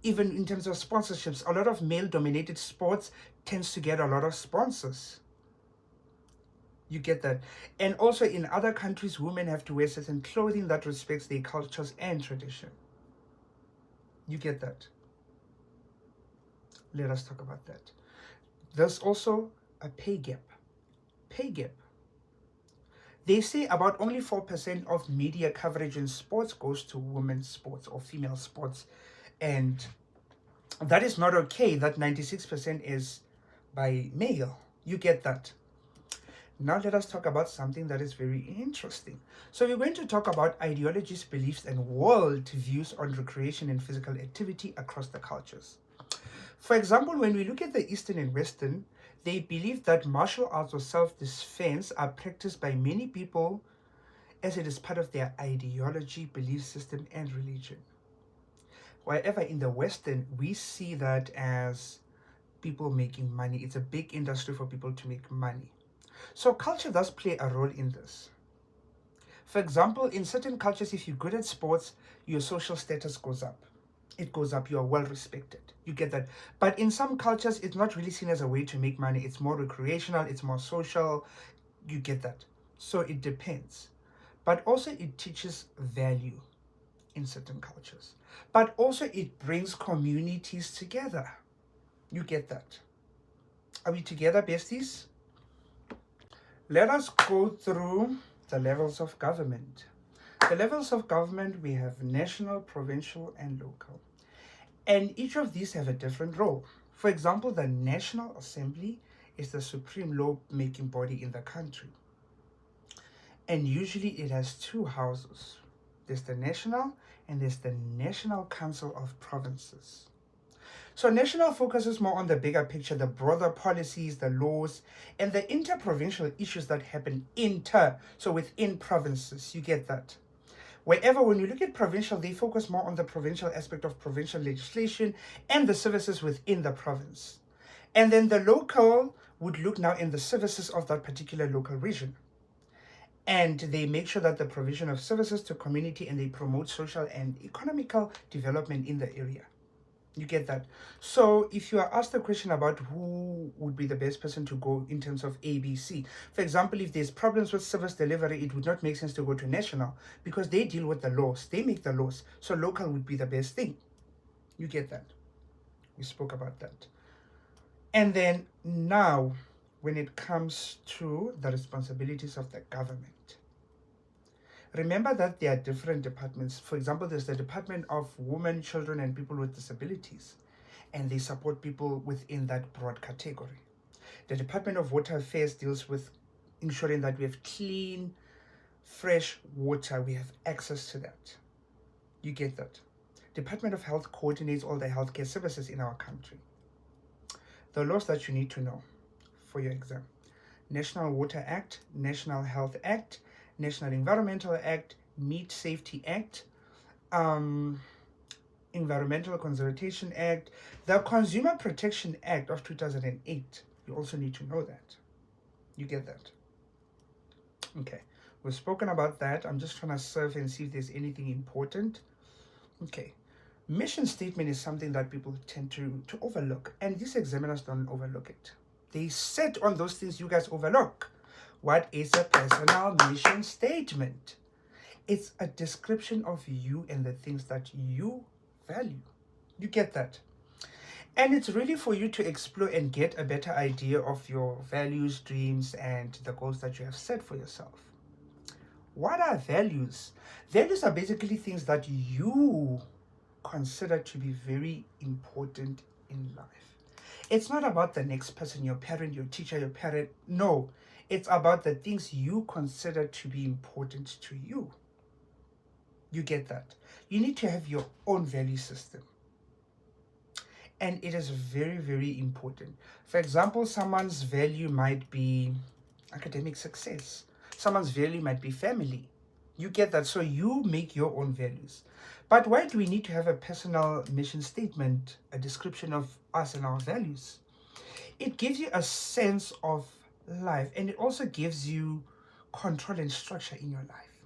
Even in terms of sponsorships, a lot of male-dominated sports tends to get a lot of sponsors. You get that? And also in other countries, women have to wear certain clothing that respects their cultures and tradition. You get that? Let us talk about that. There's also a pay gap. Pay gap. They say about only 4% of media coverage in sports goes to women's sports or female sports. And that is not okay. That 96% is by male. You get that? Now let us talk about something that is very interesting. So we're going to talk about ideologies, beliefs, and world views on recreation and physical activity across the cultures. For example, when we look at the Eastern and Western, they believe that martial arts or self-defense are practiced by many people as it is part of their ideology, belief system, and religion. However, in the Western, we see that as people making money. It's a big industry for people to make money. So culture does play a role in this. For example, in certain cultures, if you're good at sports, your social status goes up. It goes up, you are well respected. You get that. But in some cultures, it's not really seen as a way to make money. It's more recreational, it's more social. You get that. So it depends. But also it teaches value in certain cultures. But also it brings communities together. You get that. Are we together, besties? Let us go through the levels of government. The levels of government, we have national, provincial, and local. And each of these have a different role. For example, the National Assembly is the supreme law-making body in the country. And usually it has two houses. There's the National and there's the National Council of Provinces. So national focuses more on the bigger picture, the broader policies, the laws, and the interprovincial issues that happen so within provinces. You get that. Wherever, when you look at provincial, they focus more on the provincial aspect of provincial legislation and the services within the province. And then the local would look now in the services of that particular local region. And they make sure that the provision of services to community and they promote social and economical development in the area. You get that? So if you are asked a question about who would be the best person to go in terms of ABC, for example, if there's problems with service delivery, it would not make sense to go to national because they deal with the laws. They make the laws. So local would be the best thing. You get that? We spoke about that. And then now, when it comes to the responsibilities of the government, remember that there are different departments. For example, there's the Department of Women, Children, and People with Disabilities, and they support people within that broad category. The Department of Water Affairs deals with ensuring that we have clean, fresh water. We have access to that. You get that. Department of Health coordinates all the healthcare services in our country. The laws that you need to know for your exam: National Water Act, National Health Act, National Environmental Act, Meat Safety Act, Environmental Conservation Act, the Consumer Protection Act of 2008. You also need to know that. You get that? Okay, we've spoken about that. I'm just trying to surf and see if there's anything important. Okay, mission statement is something that people tend to overlook, and these examiners don't overlook it. They set on those things you guys overlook. What is a personal mission statement? It's a description of you and the things that you value. You get that? And it's really for you to explore and get a better idea of your values, dreams, and the goals that you have set for yourself. What are values? Values are basically things that you consider to be very important in life. It's not about the next person, your parent, your teacher, your parent. No, it's about the things you consider to be important to you. You get that? You need to have your own value system. And it is very, very important. For example, someone's value might be academic success. Someone's value might be family. You get that? So you make your own values. But why do we need to have a personal mission statement, a description of us and our values? It gives you a sense of life, and it also gives you control and structure in your life.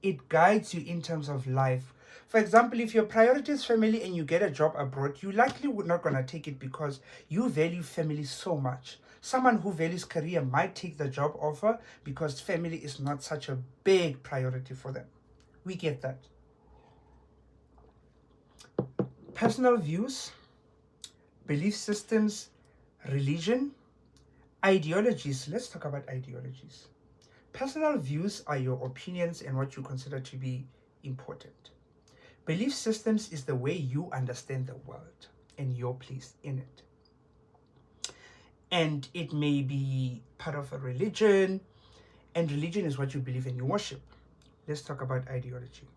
It guides you in terms of life. For example, if your priority is family and you get a job abroad, you likely would not going to take it because you value family so much. Someone who values career might take the job offer because family is not such a big priority for them. We get that. Personal views, belief systems, religion, ideologies. Let's talk about ideologies. Personal views are your opinions and what you consider to be important. Belief systems is the way you understand the world and your place in it. And it may be part of a religion, and religion is what you believe in, you worship. Let's talk about ideology.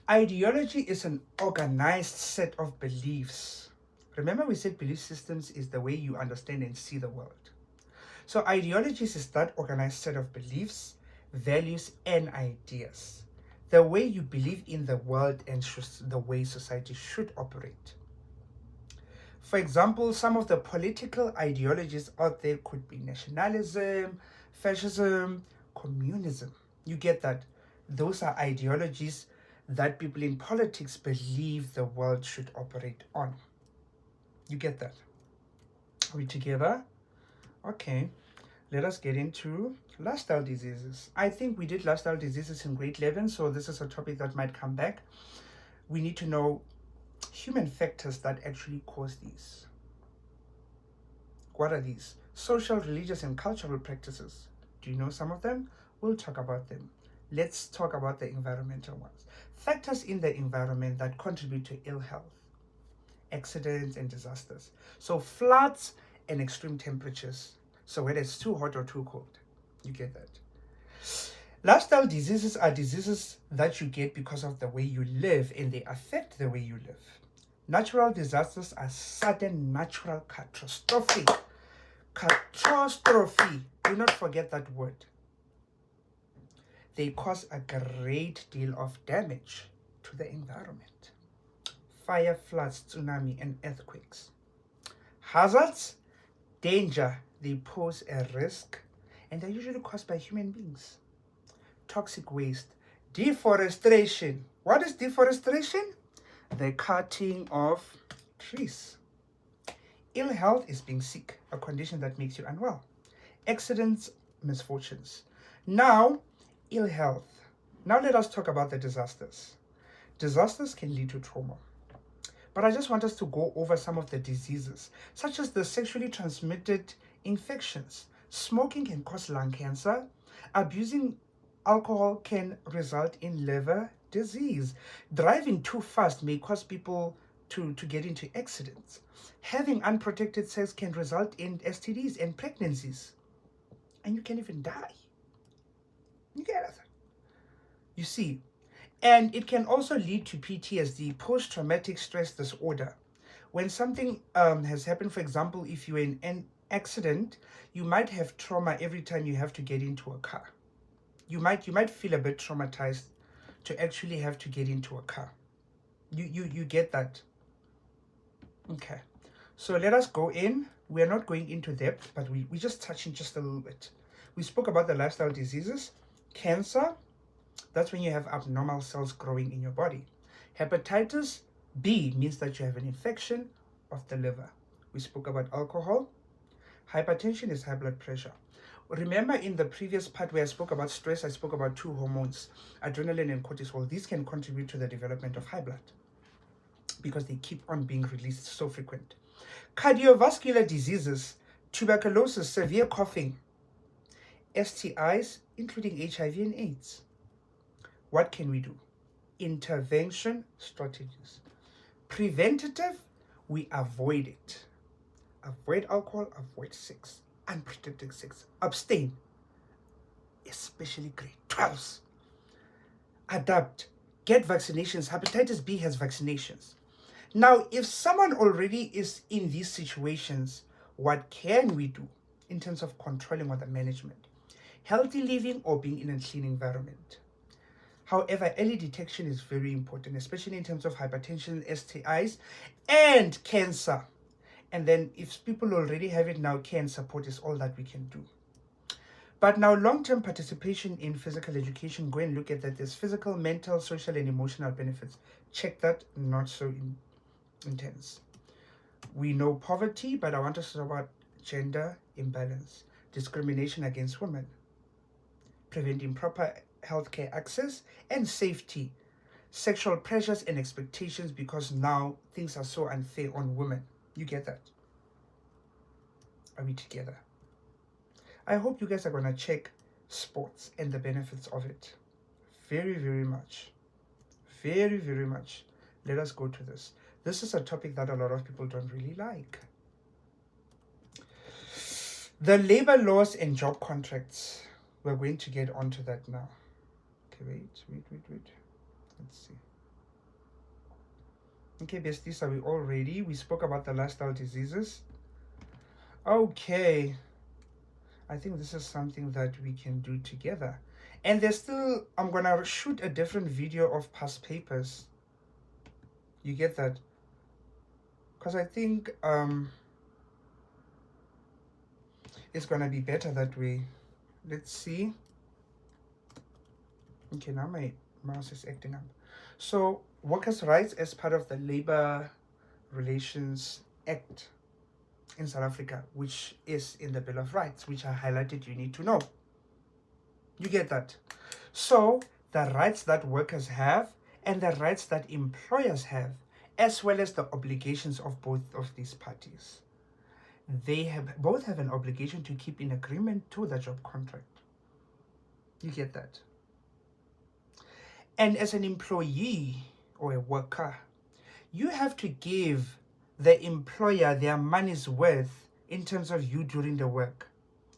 Ideology is an organized set of beliefs. Remember, we said belief systems is the way you understand and see the world. So ideologies is that organized set of beliefs, values, and ideas. The way you believe in the world and the way society should operate. For example, some of the political ideologies out there could be nationalism, fascism, communism. You get that? Those are ideologies that people in politics believe the world should operate on. You get that? Are we together? Okay. Let us get into lifestyle diseases. I think we did lifestyle diseases in grade 11, so this is a topic that might come back. We need to know human factors that actually cause these. What are these? Social, religious, and cultural practices. Do you know some of them? We'll talk about them. Let's talk about the environmental ones. Factors in the environment that contribute to ill health, accidents, and disasters. So floods and extreme temperatures. So whether it's too hot or too cold. You get that. Lifestyle diseases are diseases that you get because of the way you live, and they affect the way you live. Natural disasters are sudden natural catastrophe. Catastrophe. Do not forget that word. They cause a great deal of damage to the environment. Fire, floods, tsunami, and earthquakes. Hazards, danger. They pose a risk, and they're usually caused by human beings. Toxic waste, deforestation. What is deforestation? The cutting of trees. Ill health is being sick, a condition that makes you unwell. Accidents, misfortunes. Now, ill health. Now let us talk about the disasters. Disasters can lead to trauma. But I just want us to go over some of the diseases, such as the sexually transmitted infections. Smoking can cause lung cancer. Abusing alcohol can result in liver disease. Driving too fast may cause people to get into accidents. Having unprotected sex can result in STDs and pregnancies. And you can even die. You get it? You see, and it can also lead to PTSD, post-traumatic stress disorder. When something has happened, for example, if you're in an accident, you might have trauma every time you have to get into a car. You might feel a bit traumatized to actually have to get into a car. You get that? Okay. So let us go in. We are not going into depth, but we just touching just a little bit. We spoke about the lifestyle diseases. Cancer, that's when you have abnormal cells growing in your body. Hepatitis B means that you have an infection of the liver. We spoke about alcohol. Hypertension is high blood pressure. Remember in the previous part where I spoke about stress, I spoke about two hormones, adrenaline and cortisol. These can contribute to the development of high blood because they keep on being released so frequent. Cardiovascular diseases, tuberculosis, severe coughing, STIs, including HIV and AIDS. What can we do? Intervention strategies. Preventative, we avoid it. Avoid alcohol, avoid sex, unprotected sex, abstain, especially grade 12s. Adapt, get vaccinations. Hepatitis B has vaccinations. Now, if someone already is in these situations, what can we do in terms of controlling or the management? Healthy living or being in a clean environment. However, early detection is very important, especially in terms of hypertension, STIs, and cancer. And then if people already have it now, care and support is all that we can do. But now long-term participation in physical education, go and look at that. There's physical, mental, social, and emotional benefits. Check that, not so intense. We know poverty, but I want us to talk about gender imbalance, discrimination against women, preventing proper healthcare access and safety, sexual pressures and expectations, because now things are so unfair on women. You get that? Are we together? I hope you guys are going to check sports and the benefits of it. Very, very much. Very, very much. Let us go to this. This is a topic that a lot of people don't really like. The labor laws and job contracts. We're going to get onto that now. Okay, wait. Let's see. Okay, besties, are we all ready? We spoke about the lifestyle diseases. Okay. I think this is something that we can do together. And there's still, I'm gonna shoot a different video of past papers. You get that? Because I think it's gonna be better that way. Let's see. Okay, now my mouse is acting up. So workers' rights as part of the Labor Relations Act in South Africa, which is in the Bill of Rights, which I highlighted you need to know. You get that? So the rights that workers have and the rights that employers have, as well as the obligations of both of these parties. They both have an obligation to keep in agreement to the job contract. You get that? And as an employee or a worker, you have to give the employer their money's worth in terms of you during the work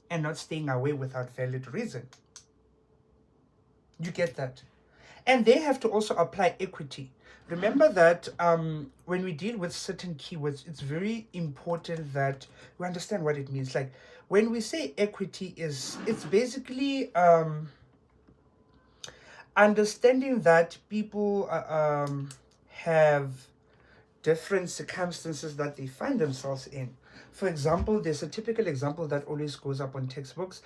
and not staying away without valid reason. You get that? And they have to also apply equity. Remember that when we deal with certain keywords, it's very important that we understand what it means. Like when we say equity, it's basically understanding that people have different circumstances that they find themselves in. For example, there's a typical example that always goes up on textbooks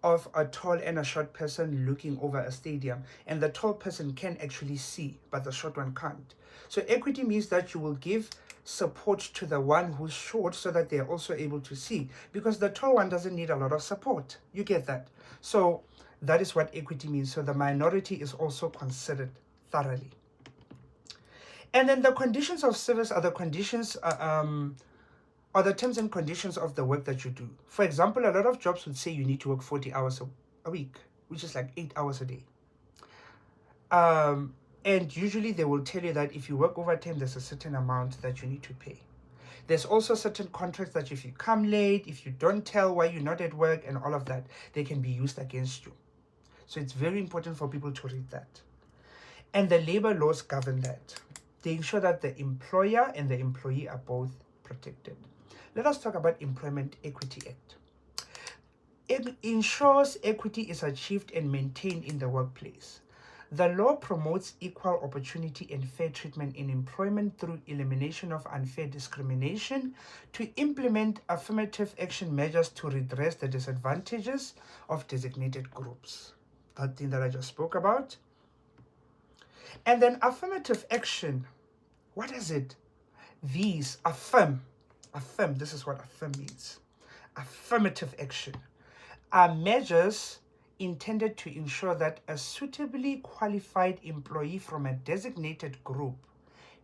of a tall and a short person looking over a stadium, and the tall person can actually see, but the short one can't. So equity means that you will give support to the one who's short so that they're also able to see, because the tall one doesn't need a lot of support. You get that? So that is what equity means. So the minority is also considered thoroughly. And then the conditions of service are the conditions are the terms and conditions of the work that you do. For example, a lot of jobs would say you need to work 40 hours a week, which is like 8 hours a day. And usually they will tell you that if you work overtime, there's a certain amount that you need to pay. There's also certain contracts that if you come late, if you don't tell why you're not at work and all of that, they can be used against you. So it's very important for people to read that. And the labor laws govern that. They ensure that the employer and the employee are both protected. Let us talk about Employment Equity Act. It ensures equity is achieved and maintained in the workplace. The law promotes equal opportunity and fair treatment in employment through elimination of unfair discrimination, to implement affirmative action measures to redress the disadvantages of designated groups. That thing that I just spoke about. And then affirmative action, what is it? These affirm, this is what affirm means. Affirmative action are measures intended to ensure that a suitably qualified employee from a designated group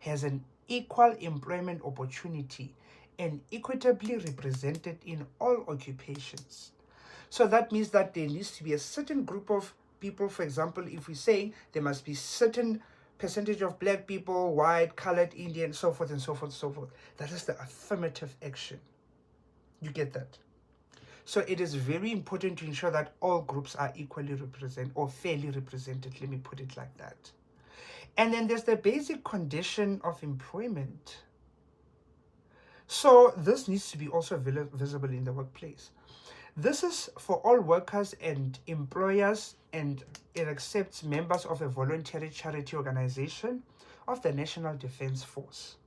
has an equal employment opportunity and equitably represented in all occupations. So that means that there needs to be a certain group of people. For example, if we say there must be certain percentage of black people, white, colored, Indian, so forth and so forth, so forth. That is the affirmative action. You get that? So it is very important to ensure that all groups are equally represented or fairly represented. Let me put it like that. And then there's the basic condition of employment. So this needs to be also visible in the workplace. This is for all workers and employers, and it accepts members of a voluntary charity organization of the National Defence Force,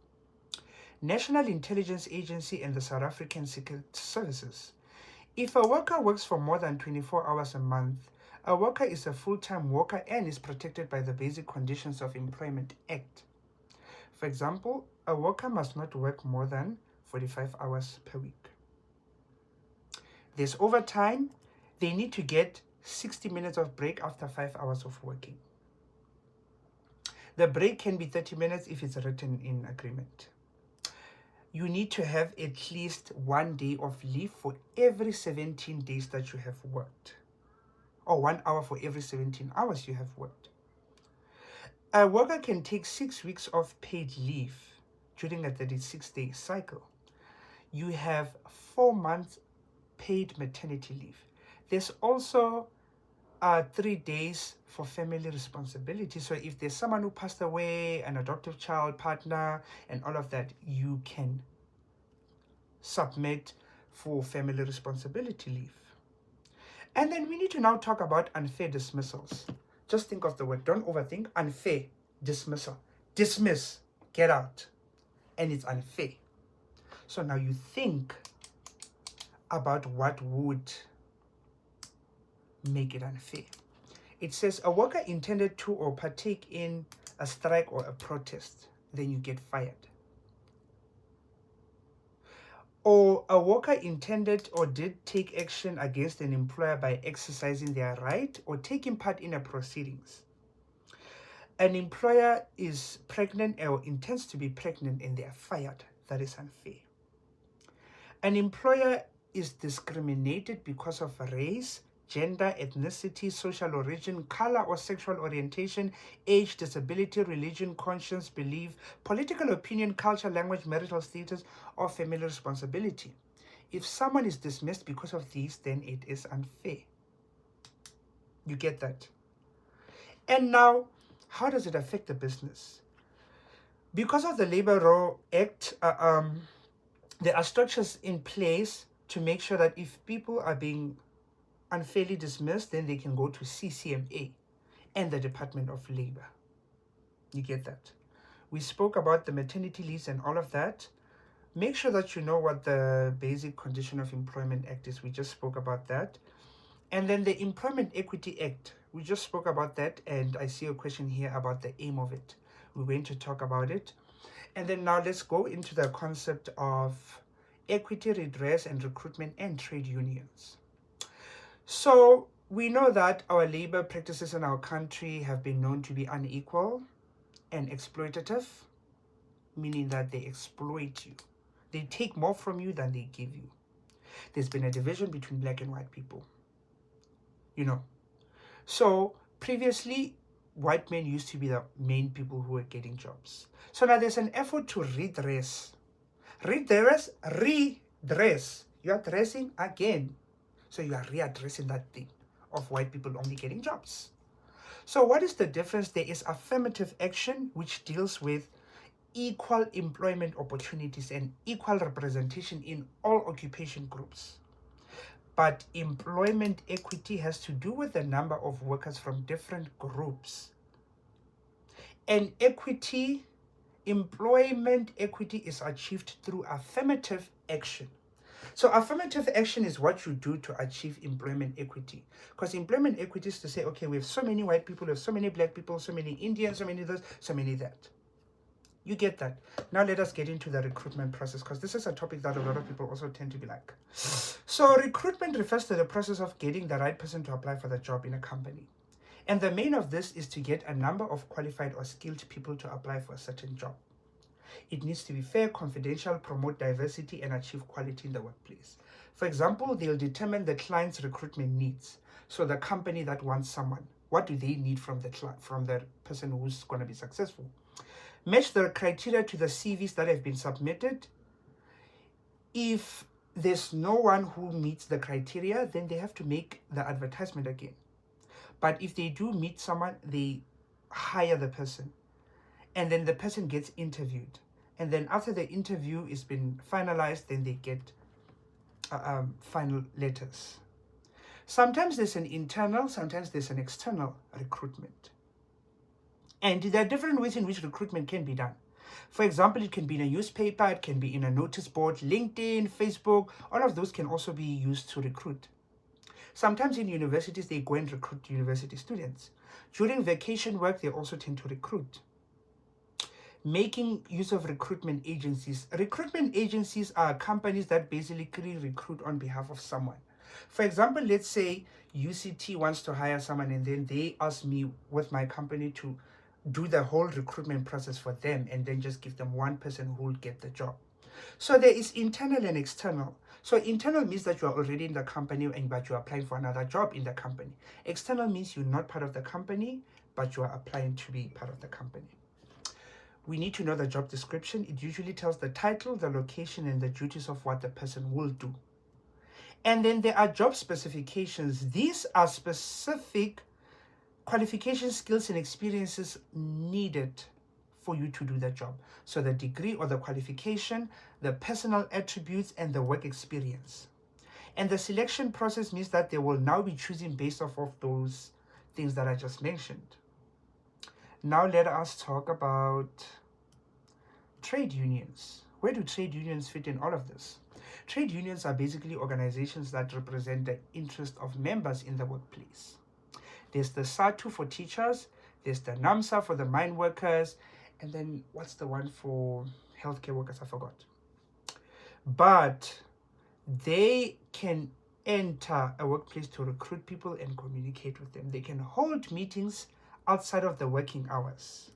National Intelligence Agency, and the South African Secret Services. If a worker works for more than 24 hours a month, a worker is a full-time worker and is protected by the Basic Conditions of Employment Act. For example, a worker must not work more than 45 hours per week. There's overtime. They need to get 60 minutes of break after 5 hours of working. The break can be 30 minutes if it's written in agreement. You need to have at least 1 day of leave for every 17 days that you have worked, or 1 hour for every 17 hours you have worked. A worker can take 6 weeks of paid leave during a 36-day cycle. You have 4 months paid maternity leave. There's also 3 days for family responsibility. So if there's someone who passed away, an adoptive child, partner, and all of that, you can submit for family responsibility leave. And then we need to now talk about unfair dismissals. Just think of the word, don't overthink. Unfair dismissal. Dismiss, get out. And it's unfair. So now you think about what would make it unfair. It says a worker intended to or partake in a strike or a protest, then you get fired. Or a worker intended or did take action against an employer by exercising their right or taking part in a proceedings. An employer is pregnant or intends to be pregnant and they are fired. That is unfair. An employer is discriminated because of race, gender, ethnicity, social origin, color or sexual orientation, age, disability, religion, conscience, belief, political opinion, culture, language, marital status, or family responsibility. If someone is dismissed because of these, then it is unfair. You get that? And now, how does it affect the business? Because of the Labor Law Act, there are structures in place to make sure that if people are being unfairly dismissed, then they can go to CCMA and the Department of Labor. You get that? We spoke about the maternity leaves and all of that. Make sure that you know what the Basic Condition of Employment Act is. We just spoke about that. And then the Employment Equity Act. We just spoke about that, and I see a question here about the aim of it. We're going to talk about it. And then now let's go into the concept of equity, redress, and recruitment and trade unions. So we know that our labor practices in our country have been known to be unequal and exploitative, meaning that they exploit you. They take more from you than they give you. There's been a division between black and white people, you know. So previously, white men used to be the main people who were getting jobs. So now there's an effort to redress. Redress. You are dressing again. So you are readdressing that thing of white people only getting jobs. So what is the difference? There is affirmative action, which deals with equal employment opportunities and equal representation in all occupation groups. But employment equity has to do with the number of workers from different groups. And employment equity is achieved through affirmative action. So affirmative action is what you do to achieve employment equity. Because employment equity is to say, okay, we have so many white people, we have so many black people, so many Indians, so many this, so many that. You get that. Now let us get into the recruitment process, because this is a topic that a lot of people also tend to be like. So recruitment refers to the process of getting the right person to apply for the job in a company. And the main of this is to get a number of qualified or skilled people to apply for a certain job. It needs to be fair, confidential, promote diversity, and achieve quality in the workplace. For example, they'll determine the client's recruitment needs. So the company that wants someone, what do they need from the client, from the person who's going to be successful? Match the criteria to the CVs that have been submitted. If there's no one who meets the criteria, then they have to make the advertisement again. But if they do meet someone, they hire the person. And then the person gets interviewed. And then after the interview has been finalized, then they get final letters. Sometimes there's an internal, sometimes there's an external recruitment. And there are different ways in which recruitment can be done. For example, it can be in a newspaper, it can be in a notice board, LinkedIn, Facebook. All of those can also be used to recruit. Sometimes in universities, they go and recruit university students. During vacation work, they also tend to recruit. Making use of recruitment agencies. Recruitment agencies are companies that basically recruit on behalf of someone. For example, let's say UCT wants to hire someone and then they ask me with my company to do the whole recruitment process for them and then just give them one person who will get the job. So there is internal and external. So internal means that you are already in the company but you are applying for another job in the company. External means you're not part of the company, but you are applying to be part of the company. We need to know the job description. It usually tells the title, the location, and the duties of what the person will do. And then there are job specifications. These are specific qualifications, skills, and experiences needed for you to do the job. So the degree or the qualification, the personal attributes, and the work experience. And the selection process means that they will now be choosing based off of those things that I just mentioned. Now let us talk about trade unions. Where do trade unions fit in all of this? Trade unions are basically organizations that represent the interest of members in the workplace. There's the SATU for teachers, there's the NAMSA for the mine workers, and then what's the one for healthcare workers? I forgot. But they can enter a workplace to recruit people and communicate with them. They can hold meetings outside of the working hours.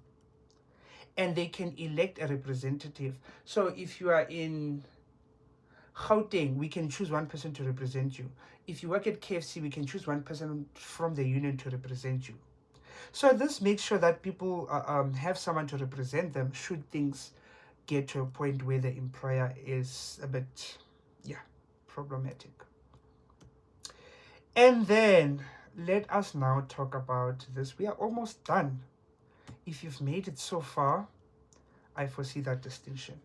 And they can elect a representative. So if you are in Gauteng, we can choose one person to represent you. If you work at KFC, we can choose one person from the union to represent you. So this makes sure that people have someone to represent them should things get to a point where the employer is a bit, problematic. And then let us now talk about this. We are almost done. If you've made it so far, I foresee that distinction.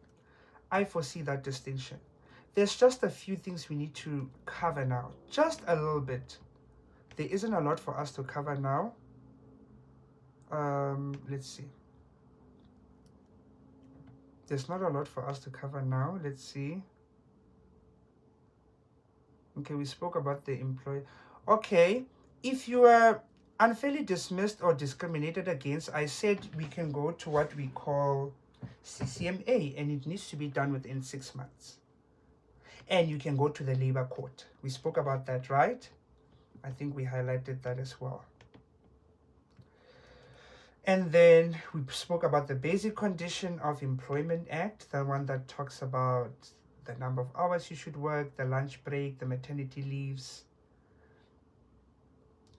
There's just a few things we need to cover now. Just a little bit. There isn't a lot for us to cover now. Let's see. There's not a lot for us to cover now. Let's see. Okay, we spoke about the employee. Okay, if you are unfairly dismissed or discriminated against, I said we can go to what we call CCMA, and it needs to be done within 6 months. And you can go to the labor court. We spoke about that, right? I think we highlighted that as well. And then we spoke about the Basic Condition of Employment Act, the one that talks about the number of hours you should work, the lunch break, the maternity leaves.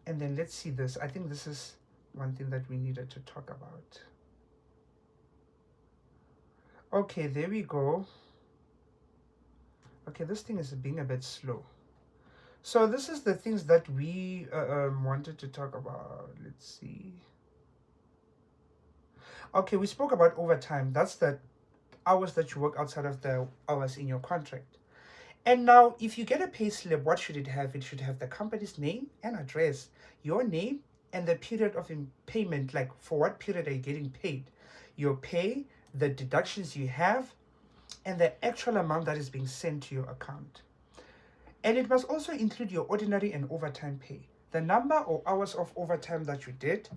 And then let's see this. I think this is one thing that we needed to talk about. Okay, there we go. Okay, this thing is being a bit slow. So this is the things that we wanted to talk about. Let's see. Okay, we spoke about overtime. That's the hours that you work outside of the hours in your contract. And now, if you get a pay slip, what should it have? It should have the company's name and address, your name, and the period of payment, like for what period are you getting paid, your pay, the deductions you have, and the actual amount that is being sent to your account. And it must also include your ordinary and overtime pay, the number or hours of overtime that you did,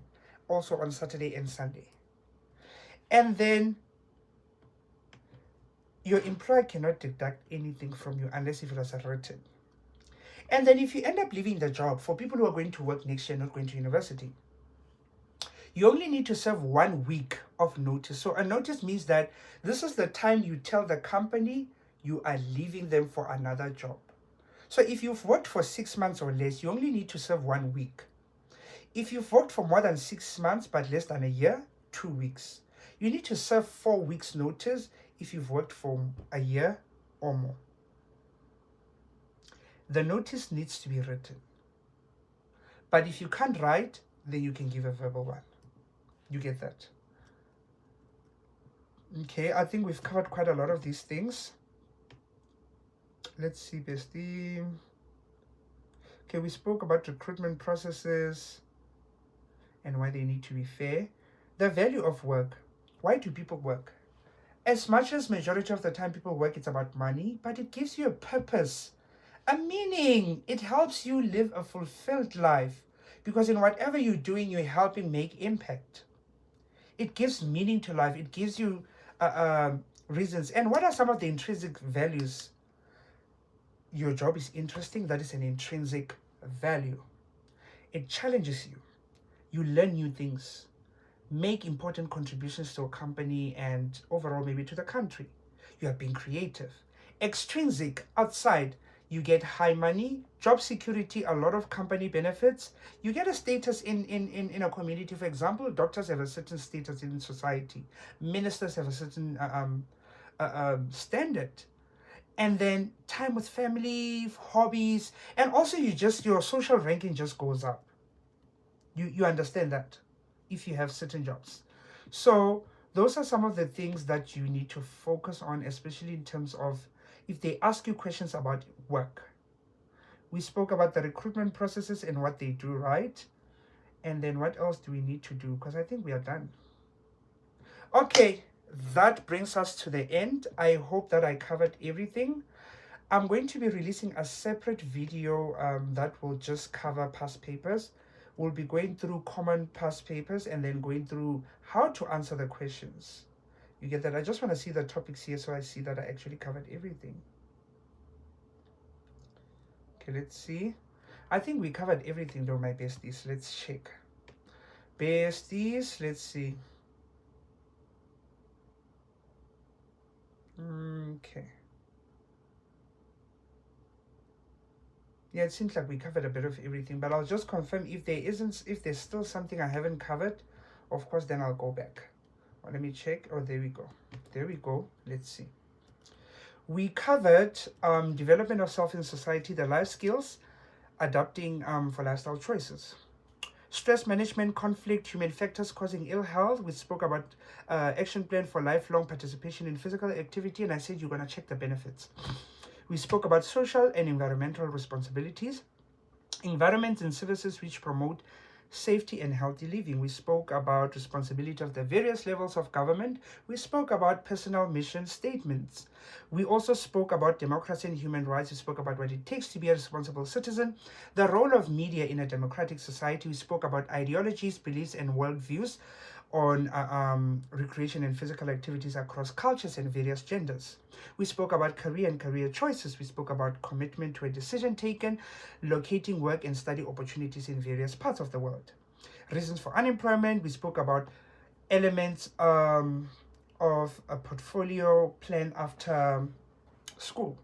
also on Saturday and Sunday. And then your employer cannot deduct anything from you unless if it was written. And then if you end up leaving the job, for people who are going to work next year, not going to university, you only need to serve 1 week of notice. So a notice means that this is the time you tell the company you are leaving them for another job. So if you've worked for 6 months or less, you only need to serve 1 week. If you've worked for more than 6 months but less than a year, 2 weeks. You need to serve 4 weeks notice if you've worked for a year or more. The notice needs to be written. But if you can't write, then you can give a verbal one. You get that? Okay, I think we've covered quite a lot of these things. Let's see, bestie. Okay, we spoke about recruitment processes and why they need to be fair. The value of work. Why do people work? As much as majority of the time people work, it's about money, but it gives you a purpose, a meaning. It helps you live a fulfilled life because in whatever you're doing, you're helping make impact. It gives meaning to life. It gives you reasons. And what are some of the intrinsic values? Your job is interesting. That is an intrinsic value. It challenges you. You learn new things. Make important contributions to a company and overall maybe to the country. You are being creative. Extrinsic, outside, you get high money, job security, a lot of company benefits. You get a status in a community. For example, doctors have a certain status in society. Ministers have a certain standard. And then time with family, hobbies, and also your social ranking just goes up. You understand that if you have certain jobs. So those are some of the things that you need to focus on, especially in terms of if they ask you questions about work. We spoke about the recruitment processes and what they do right. And then what else do we need to do? Because I think we are done. Okay, that brings us to the end. I hope that I covered everything. I'm going to be releasing a separate video that will just cover past papers. We'll be going through common past papers and then going through how to answer the questions. You get that? I just want to see the topics here so I see that I actually covered everything. Okay, let's see. I think we covered everything though, my besties. Let's check. Besties, let's see. Okay. Yeah, it seems like we covered a bit of everything, but I'll just confirm if there's still something I haven't covered, of course, then I'll go back. Well, let me check. Oh, there we go. There we go. Let's see. We covered development of self in society, the life skills, adapting for lifestyle choices. Stress management, conflict, human factors causing ill health. We spoke about action plan for lifelong participation in physical activity, and I said you're going to check the benefits. We spoke about social and environmental responsibilities, environments and services which promote safety and healthy living. We spoke about responsibility of the various levels of government. We spoke about personal mission statements. We also spoke about democracy and human rights. We spoke about what it takes to be a responsible citizen, the role of media in a democratic society. We spoke about ideologies, beliefs, and worldviews on recreation and physical activities across cultures and various genders. We spoke about career and career choices. We spoke about commitment to a decision taken, locating work and study opportunities in various parts of the world. Reasons for unemployment. We spoke about elements of a portfolio plan after school.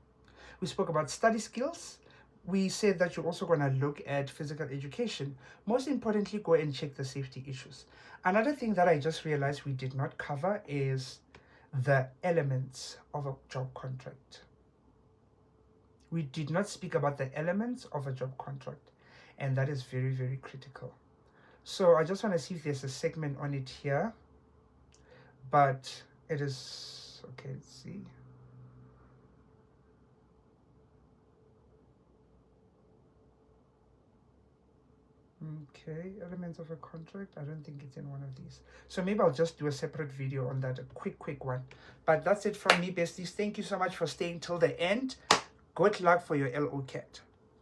We spoke about study skills. We said that you're also going to look at physical education. Most importantly, go and check the safety issues. Another thing that I just realized we did not cover is the elements of a job contract. We did not speak about the elements of a job contract, and that is very, very critical. So I just want to see if there's a segment on it here, but it is okay. Let's see. Okay, elements of a contract. I don't think it's in one of these. So maybe I'll just do a separate video on that, a quick one. But that's it from me, besties. Thank you so much for staying till the end. Good luck for your LO cat.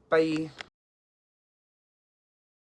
Bye.